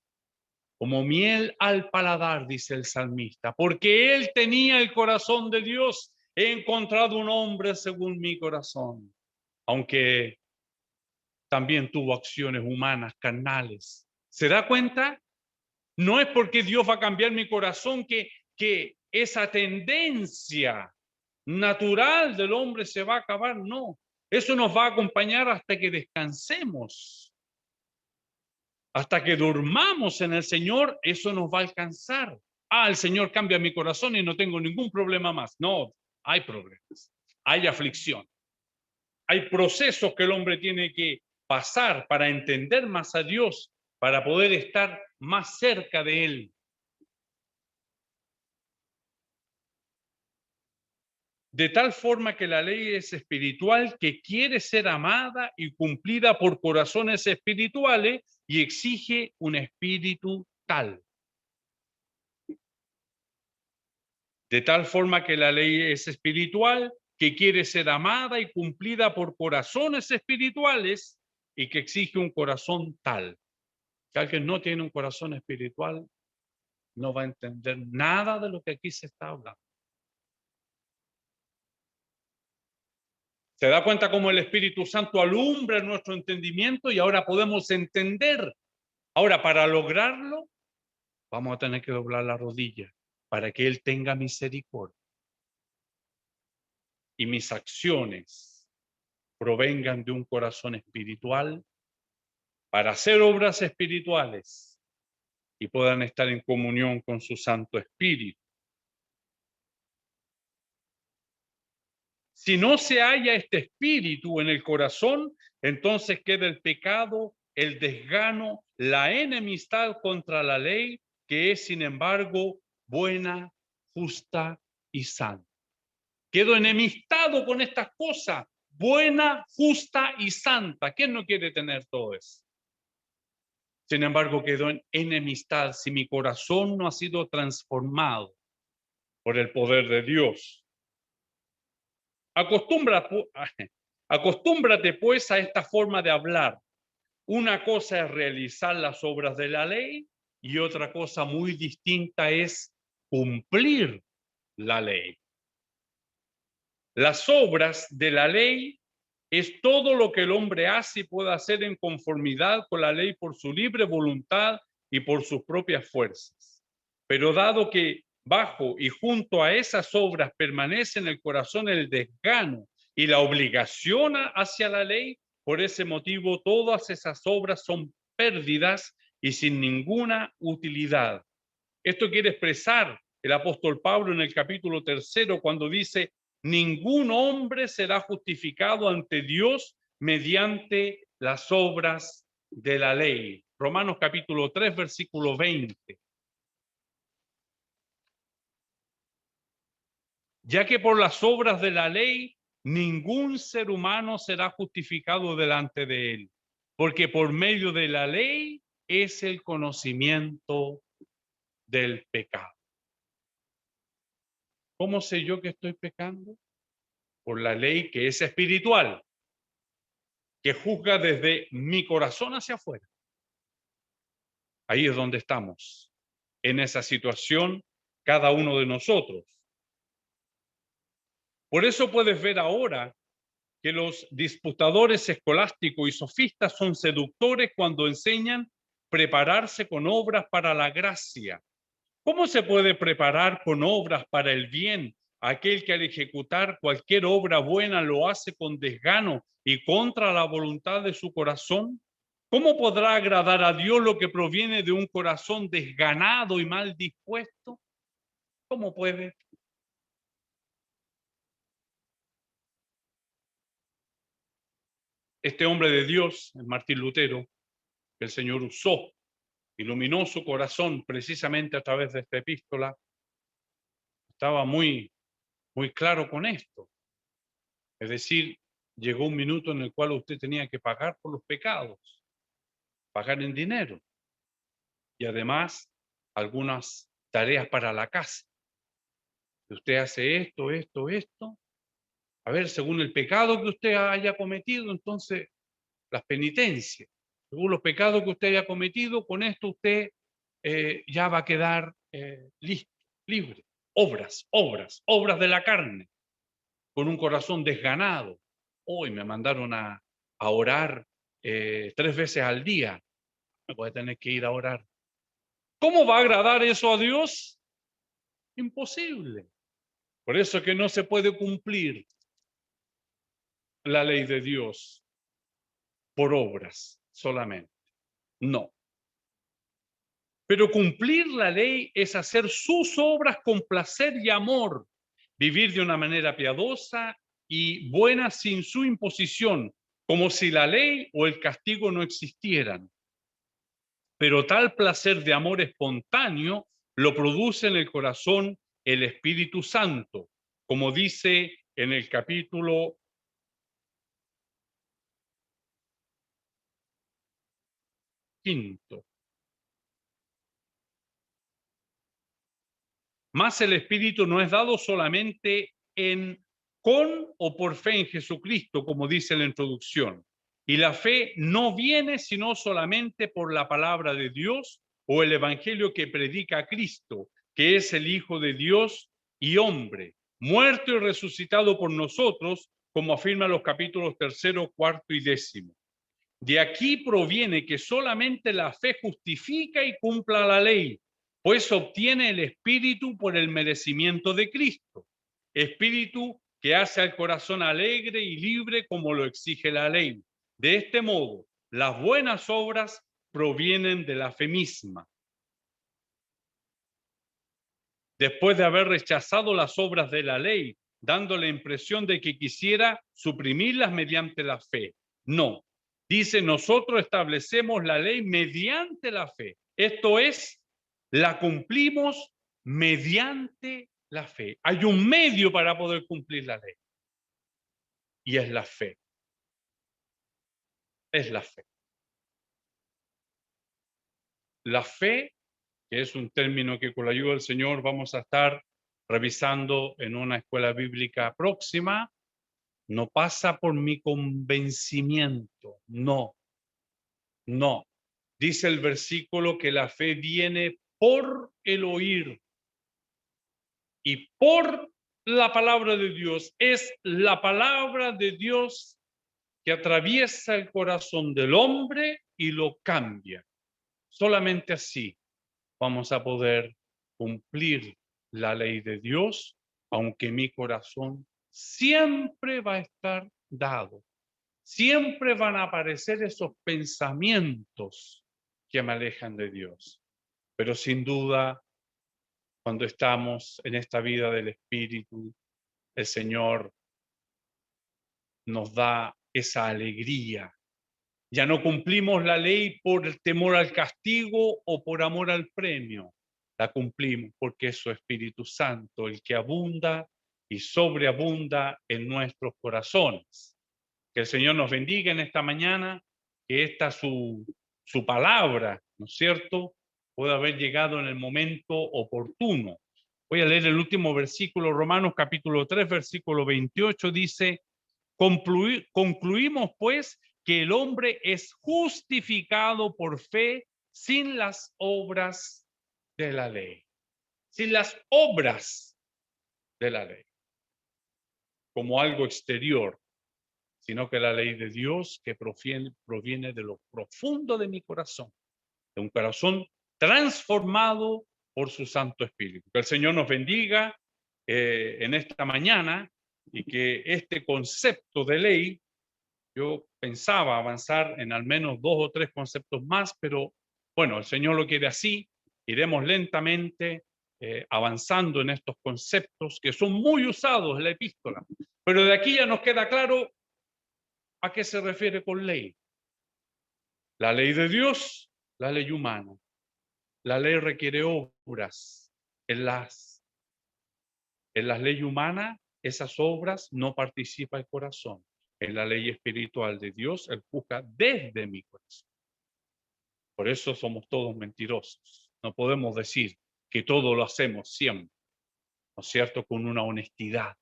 Speaker 1: como miel al paladar, dice el salmista, porque él tenía el corazón de Dios. He encontrado un hombre según mi corazón. Aunque también tuvo acciones humanas, carnales. ¿Se da cuenta? No es porque Dios va a cambiar mi corazón que esa tendencia natural del hombre se va a acabar, no. Eso nos va a acompañar hasta que descansemos. Hasta que durmamos en el Señor, eso nos va a alcanzar. El Señor cambia mi corazón y no tengo ningún problema más. No, hay problemas, hay aflicción. Hay procesos que el hombre tiene que pasar para entender más a Dios, para poder estar más cerca de Él. De tal forma que la ley es espiritual, que quiere ser amada y cumplida por corazones espirituales y exige un espíritu tal. De tal forma que la ley es espiritual, que quiere ser amada y cumplida por corazones espirituales y que exige un corazón tal. Si alguien no tiene un corazón espiritual, no va a entender nada de lo que aquí se está hablando. ¿Se da cuenta cómo el Espíritu Santo alumbra nuestro entendimiento y ahora podemos entender? Ahora, para lograrlo, vamos a tener que doblar la rodilla para que Él tenga misericordia y mis acciones provengan de un corazón espiritual para hacer obras espirituales y puedan estar en comunión con su Santo Espíritu. Si no se halla este espíritu en el corazón, entonces queda el pecado, el desgano, la enemistad contra la ley, que es, sin embargo, buena, justa y santa. Quedo enemistado con estas cosas, buena, justa y santa. ¿Quién no quiere tener todo eso? Sin embargo, quedo en enemistad si mi corazón no ha sido transformado por el poder de Dios. Acostúmbrate pues a esta forma de hablar. Una cosa es realizar las obras de la ley y otra cosa muy distinta es cumplir la ley. Las obras de la ley es todo lo que el hombre hace y puede hacer en conformidad con la ley por su libre voluntad y por sus propias fuerzas. Pero dado que bajo y junto a esas obras permanece en el corazón el desgano y la obligación hacia la ley, por ese motivo todas esas obras son pérdidas y sin ninguna utilidad. Esto quiere expresar el apóstol Pablo en el capítulo 3, cuando dice: ningún hombre será justificado ante Dios mediante las obras de la ley. Romanos capítulo 3, versículo 20. Ya que por las obras de la ley ningún ser humano será justificado delante de él, porque por medio de la ley es el conocimiento del pecado. ¿Cómo sé yo que estoy pecando? Por la ley que es espiritual, que juzga desde mi corazón hacia afuera. Ahí es donde estamos, en esa situación, cada uno de nosotros. Por eso puedes ver ahora que los disputadores escolásticos y sofistas son seductores cuando enseñan prepararse con obras para la gracia. ¿Cómo se puede preparar con obras para el bien aquel que al ejecutar cualquier obra buena lo hace con desgano y contra la voluntad de su corazón? ¿Cómo podrá agradar a Dios lo que proviene de un corazón desganado y mal dispuesto? ¿Cómo puede? Este hombre de Dios, Martín Lutero, que el Señor usó, iluminó su corazón precisamente a través de esta epístola, estaba muy claro con esto. Es decir, llegó un minuto en el cual usted tenía que pagar por los pecados, pagar en dinero y además algunas tareas para la casa. Si usted hace esto, a ver, según el pecado que usted haya cometido, entonces las penitencias, según los pecados que usted haya cometido, con esto usted ya va a quedar listo, libre. Obras de la carne, con un corazón desganado. Hoy me mandaron a orar 3 veces al día. Voy a tener que ir a orar. ¿Cómo va a agradar eso a Dios? Imposible. Por eso es que no se puede cumplir la ley de Dios por obras solamente. No. Pero cumplir la ley es hacer sus obras con placer y amor, vivir de una manera piadosa y buena sin su imposición, como si la ley o el castigo no existieran. Pero tal placer de amor espontáneo lo produce en el corazón el Espíritu Santo, como dice en el capítulo 5. Mas el Espíritu no es dado solamente con o por fe en Jesucristo, como dice la introducción. Y la fe no viene sino solamente por la palabra de Dios o el evangelio que predica Cristo, que es el Hijo de Dios y hombre, muerto y resucitado por nosotros, como afirman los capítulos 3, 4 y 10. De aquí proviene que solamente la fe justifica y cumpla la ley, pues obtiene el Espíritu por el merecimiento de Cristo, Espíritu que hace al corazón alegre y libre como lo exige la ley. De este modo, las buenas obras provienen de la fe misma. Después de haber rechazado las obras de la ley, dando la impresión de que quisiera suprimirlas mediante la fe. No, dice, nosotros establecemos la ley mediante la fe. Esto es, la cumplimos mediante la fe. Hay un medio para poder cumplir la ley. Y es la fe. Es la fe. La fe, que es un término que con la ayuda del Señor vamos a estar revisando en una escuela bíblica próxima, no pasa por mi convencimiento. No. No. Dice el versículo que la fe viene por el oír y por la palabra de Dios. Es la palabra de Dios que atraviesa el corazón del hombre y lo cambia. Solamente así vamos a poder cumplir la ley de Dios, aunque mi corazón siempre va a estar dado. Siempre van a aparecer esos pensamientos que me alejan de Dios. Pero sin duda, cuando estamos en esta vida del Espíritu, el Señor nos da esa alegría. Ya no cumplimos la ley por el temor al castigo o por amor al premio. La cumplimos porque es su Espíritu Santo el que abunda y sobreabunda en nuestros corazones. Que el Señor nos bendiga en esta mañana, que esta su palabra, ¿no es cierto?, pueda haber llegado en el momento oportuno. Voy a leer el último versículo, Romanos capítulo 3, versículo 28, dice, concluimos pues que el hombre es justificado por fe sin las obras de la ley. Sin las obras de la ley. Como algo exterior, sino que la ley de Dios que proviene de lo profundo de mi corazón, de un corazón transformado por su Santo Espíritu. Que el Señor nos bendiga en esta mañana y que este concepto de ley, yo pensaba avanzar en al menos 2 o 3 conceptos más, pero bueno, el Señor lo quiere así, iremos lentamente avanzando en estos conceptos que son muy usados en la epístola, pero de aquí ya nos queda claro ¿a qué se refiere con ley? La ley de Dios, la ley humana. La ley requiere obras. En las leyes humanas, esas obras no participa el corazón. En la ley espiritual de Dios, Él juzga desde mi corazón. Por eso somos todos mentirosos. No podemos decir que todo lo hacemos siempre, ¿no es cierto?, con una honestidad.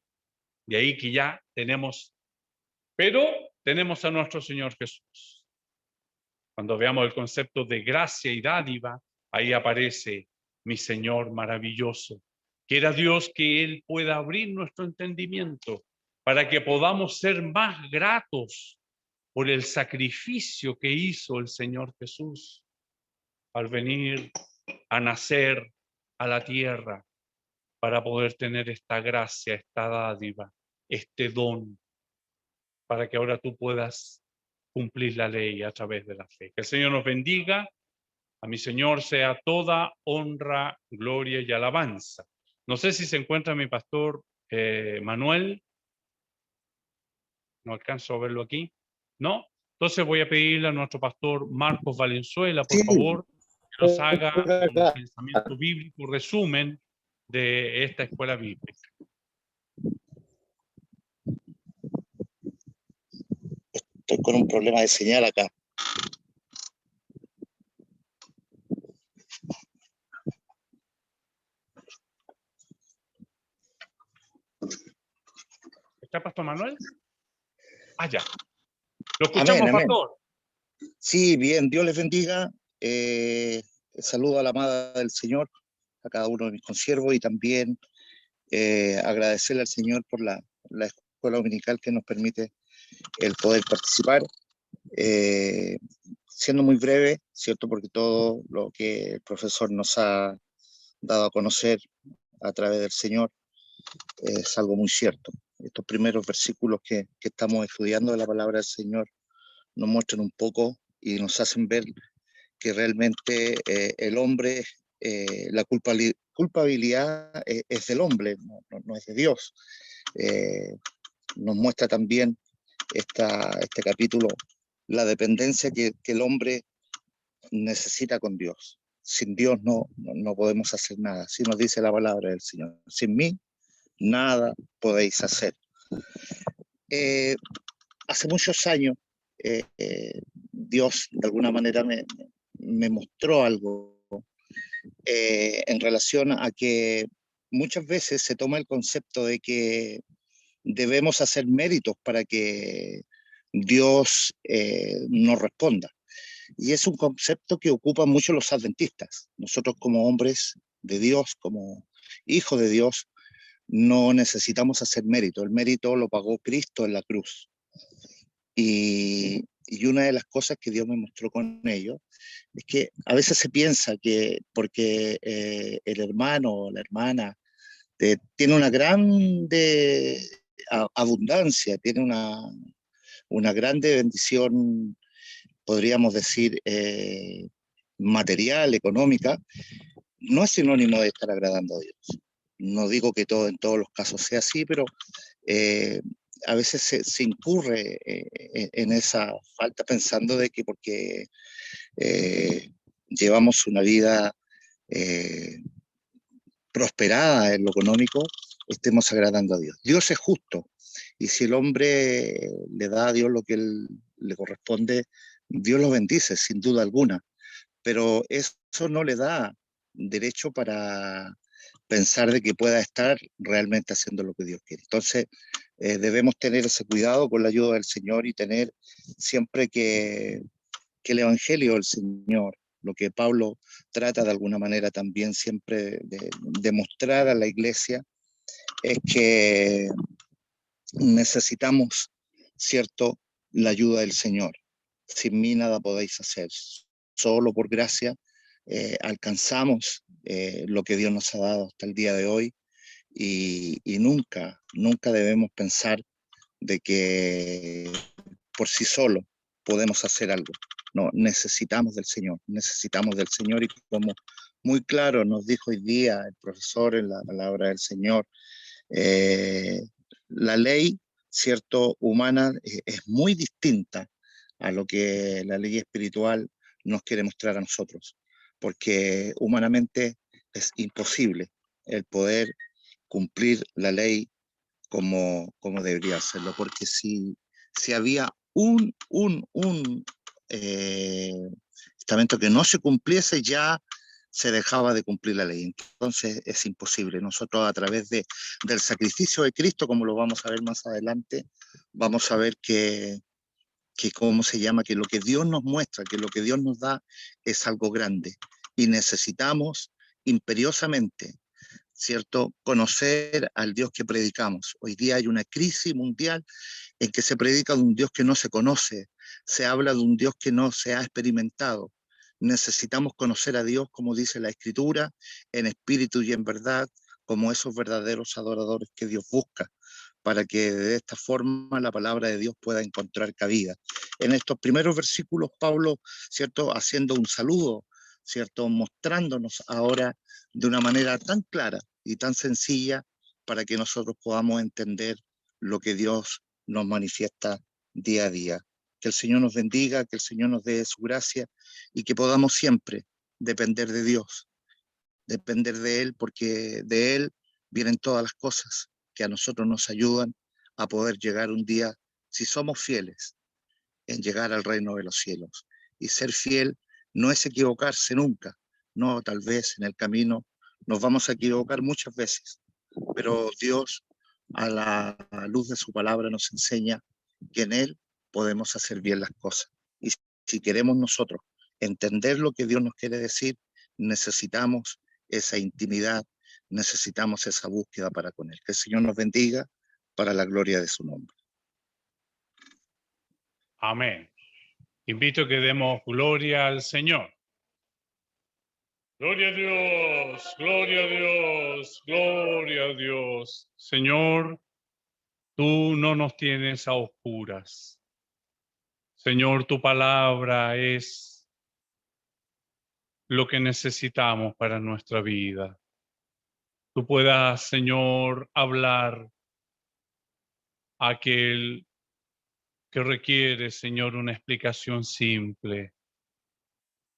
Speaker 1: De ahí que ya tenemos, pero tenemos a nuestro Señor Jesús. Cuando veamos el concepto de gracia y dádiva, ahí aparece mi Señor maravilloso. Quiera Dios que Él pueda abrir nuestro entendimiento para que podamos ser más gratos por el sacrificio que hizo el Señor Jesús al venir a nacer a la tierra para poder tener esta gracia, esta dádiva, este don, para que ahora tú puedas cumplir la ley a través de la fe. Que el Señor nos bendiga. A mi Señor sea toda honra, gloria y alabanza. No sé si se encuentra mi pastor Manuel. No alcanzo a verlo aquí. ¿No? Entonces voy a pedirle a nuestro pastor Marcos Valenzuela, por
Speaker 4: Sí,
Speaker 1: favor, que nos haga
Speaker 4: por
Speaker 1: un
Speaker 4: acá.
Speaker 1: pensamiento bíblico, resumen de esta escuela bíblica.
Speaker 4: Estoy con un problema de señal acá.
Speaker 1: ¿Está pastor Manuel? Ah, ya. Lo escuchamos,
Speaker 4: Amén, amén.
Speaker 1: pastor.
Speaker 4: Sí, bien, Dios les bendiga. Saludo a la amada del Señor, a cada uno de mis consiervos, y también agradecerle al Señor por la escuela dominical que nos permite el poder participar. Siendo muy breve, ¿cierto? Porque todo lo que el profesor nos ha dado a conocer a través del Señor es algo muy cierto. Estos primeros versículos que estamos estudiando de la palabra del Señor nos muestran un poco y nos hacen ver que realmente el hombre, la culpabilidad es del hombre, no es de Dios. Nos muestra también este capítulo la dependencia que el hombre necesita con Dios. Sin Dios no podemos hacer nada. Así nos dice la palabra del Señor. Sin mí, nada podéis hacer. Hace muchos años, Dios de alguna manera me mostró algo en relación a que muchas veces se toma el concepto de que debemos hacer méritos para que Dios nos responda. Y es un concepto que ocupan mucho los adventistas. Nosotros como hombres de Dios, como hijos de Dios, no necesitamos hacer mérito. El mérito lo pagó Cristo en la cruz. Y una de las cosas que Dios me mostró con ello es que a veces se piensa que porque el hermano o la hermana tiene una grande abundancia, tiene una grande bendición, podríamos decir, material, económica, no es sinónimo de estar agradando a Dios. No digo que en todos los casos sea así, pero a veces se incurre en esa falta pensando de que porque llevamos una vida prosperada en lo económico, estemos agradando a Dios. Dios es justo, y si el hombre le da a Dios lo que le corresponde, Dios lo bendice, sin duda alguna, pero eso no le da derecho para pensar de que pueda estar realmente haciendo lo que Dios quiere. Entonces, debemos tener ese cuidado con la ayuda del Señor y tener siempre que el Evangelio del Señor, lo que Pablo trata de alguna manera también siempre de mostrar a la iglesia, es que necesitamos, ¿cierto?, la ayuda del Señor. Sin mí nada podéis hacer. Solo por gracia alcanzamos lo que Dios nos ha dado hasta el día de hoy, y nunca debemos pensar de que por sí solo podemos hacer algo. No, necesitamos del Señor, y como muy claro nos dijo hoy día el profesor en la palabra del Señor, la ley, cierto, humana es muy distinta a lo que la ley espiritual nos quiere mostrar a nosotros, porque humanamente es imposible el poder cumplir la ley como debería hacerlo, porque si había un estamento que no se cumpliese, ya se dejaba de cumplir la ley. Entonces es imposible. Nosotros a través del sacrificio de Cristo, como lo vamos a ver más adelante, vamos a ver que ¿cómo se llama? Que lo que Dios nos muestra, que lo que Dios nos da es algo grande, y necesitamos imperiosamente ¿cierto? Conocer al Dios que predicamos. Hoy día hay una crisis mundial en que se predica de un Dios que no se conoce, se habla de un Dios que no se ha experimentado. Necesitamos conocer a Dios, como dice la Escritura, en espíritu y en verdad, como esos verdaderos adoradores que Dios busca, para que de esta forma la palabra de Dios pueda encontrar cabida. En estos primeros versículos, Pablo, ¿cierto?, haciendo un saludo, ¿cierto?, mostrándonos ahora de una manera tan clara y tan sencilla para que nosotros podamos entender lo que Dios nos manifiesta día a día. Que el Señor nos bendiga, que el Señor nos dé su gracia y que podamos siempre depender de Dios, depender de Él, porque de Él vienen todas las cosas que a nosotros nos ayudan a poder llegar un día, si somos fieles, en llegar al reino de los cielos. Y ser fiel no es equivocarse nunca, no, tal vez en el camino nos vamos a equivocar muchas veces, pero Dios a la luz de su palabra nos enseña que en Él podemos hacer bien las cosas. Y si queremos nosotros entender lo que Dios nos quiere decir, necesitamos esa intimidad, necesitamos esa búsqueda para con Él. Que el Señor nos bendiga para la gloria de su nombre.
Speaker 1: Amén. Invito a que demos gloria al Señor. Gloria a Dios, gloria a Dios, gloria a Dios. Señor, tú no nos tienes a oscuras. Señor, tu palabra es lo que necesitamos para nuestra vida. Tú puedas, Señor, hablar a aquel que requiere, Señor, una explicación simple.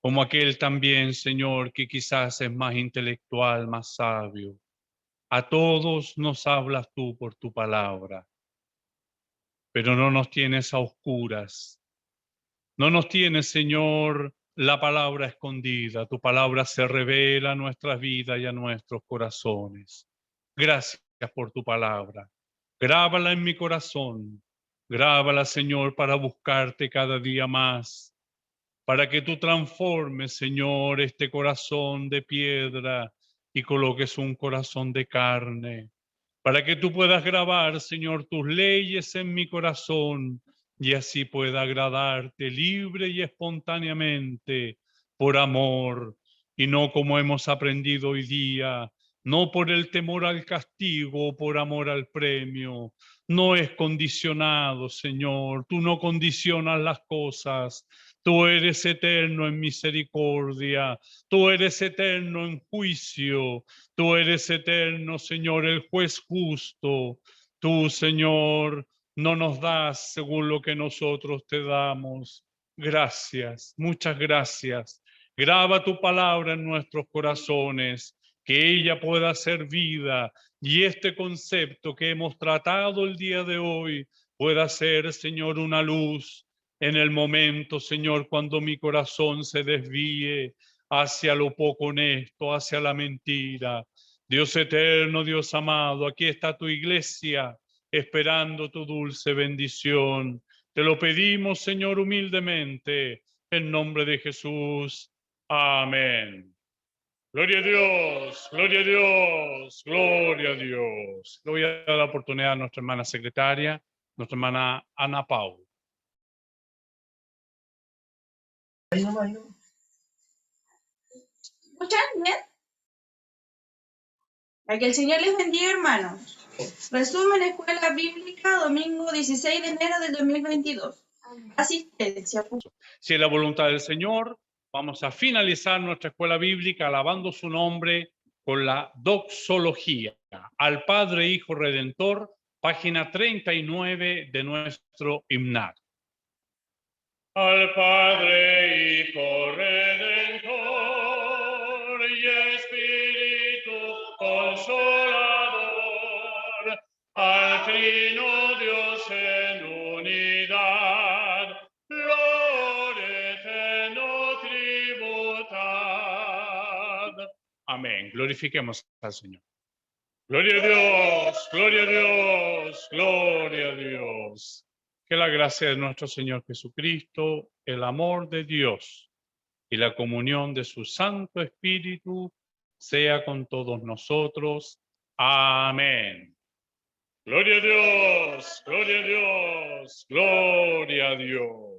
Speaker 1: Como aquel también, Señor, que quizás es más intelectual, más sabio. A todos nos hablas tú por tu palabra, pero no nos tienes a oscuras. No nos tienes, Señor, la palabra escondida. Tu palabra se revela a nuestras vidas y a nuestros corazones. Gracias por tu palabra. Grábala en mi corazón. Grábala, Señor, para buscarte cada día más. Para que tú transformes, Señor, este corazón de piedra y coloques un corazón de carne. Para que tú puedas grabar, Señor, tus leyes en mi corazón y así pueda agradarte libre y espontáneamente por amor y no como hemos aprendido hoy día, no por el temor al castigo o por amor al premio. No es condicionado, Señor. Tú no condicionas las cosas. Tú eres eterno en misericordia. Tú eres eterno en juicio. Tú eres eterno, Señor, el juez justo. Tú, Señor, no nos das según lo que nosotros te damos. Gracias, muchas gracias. Graba tu palabra en nuestros corazones, que ella pueda ser vida y este concepto que hemos tratado el día de hoy pueda ser, Señor, una luz en el momento, Señor, cuando mi corazón se desvíe hacia lo poco honesto, hacia la mentira. Dios eterno, Dios amado, aquí está tu iglesia esperando tu dulce bendición. Te lo pedimos, Señor, humildemente, en nombre de Jesús. Amén. Gloria a Dios, gloria a Dios, gloria a Dios. Le voy a dar la oportunidad a nuestra hermana secretaria, nuestra hermana Ana Paula.
Speaker 2: ¿Escuchan bien? Para que el Señor les bendiga, hermanos. Resumen, Escuela Bíblica, domingo 16 de enero del 2022. Asistencia.
Speaker 1: Si es la voluntad del Señor, vamos a finalizar nuestra escuela bíblica alabando su nombre con la doxología al Padre, Hijo, Redentor, página 39 de nuestro himnario. Al Padre, Hijo, Redentor y Espíritu Consolador, al Trino Dios en unidad, gloria eterno tributad. Amén. Glorifiquemos al Señor. Gloria a Dios, gloria a Dios, gloria a Dios. Que la gracia de nuestro Señor Jesucristo, el amor de Dios y la comunión de su Santo Espíritu sea con todos nosotros. Amén. Gloria a Dios, gloria a Dios, gloria a Dios.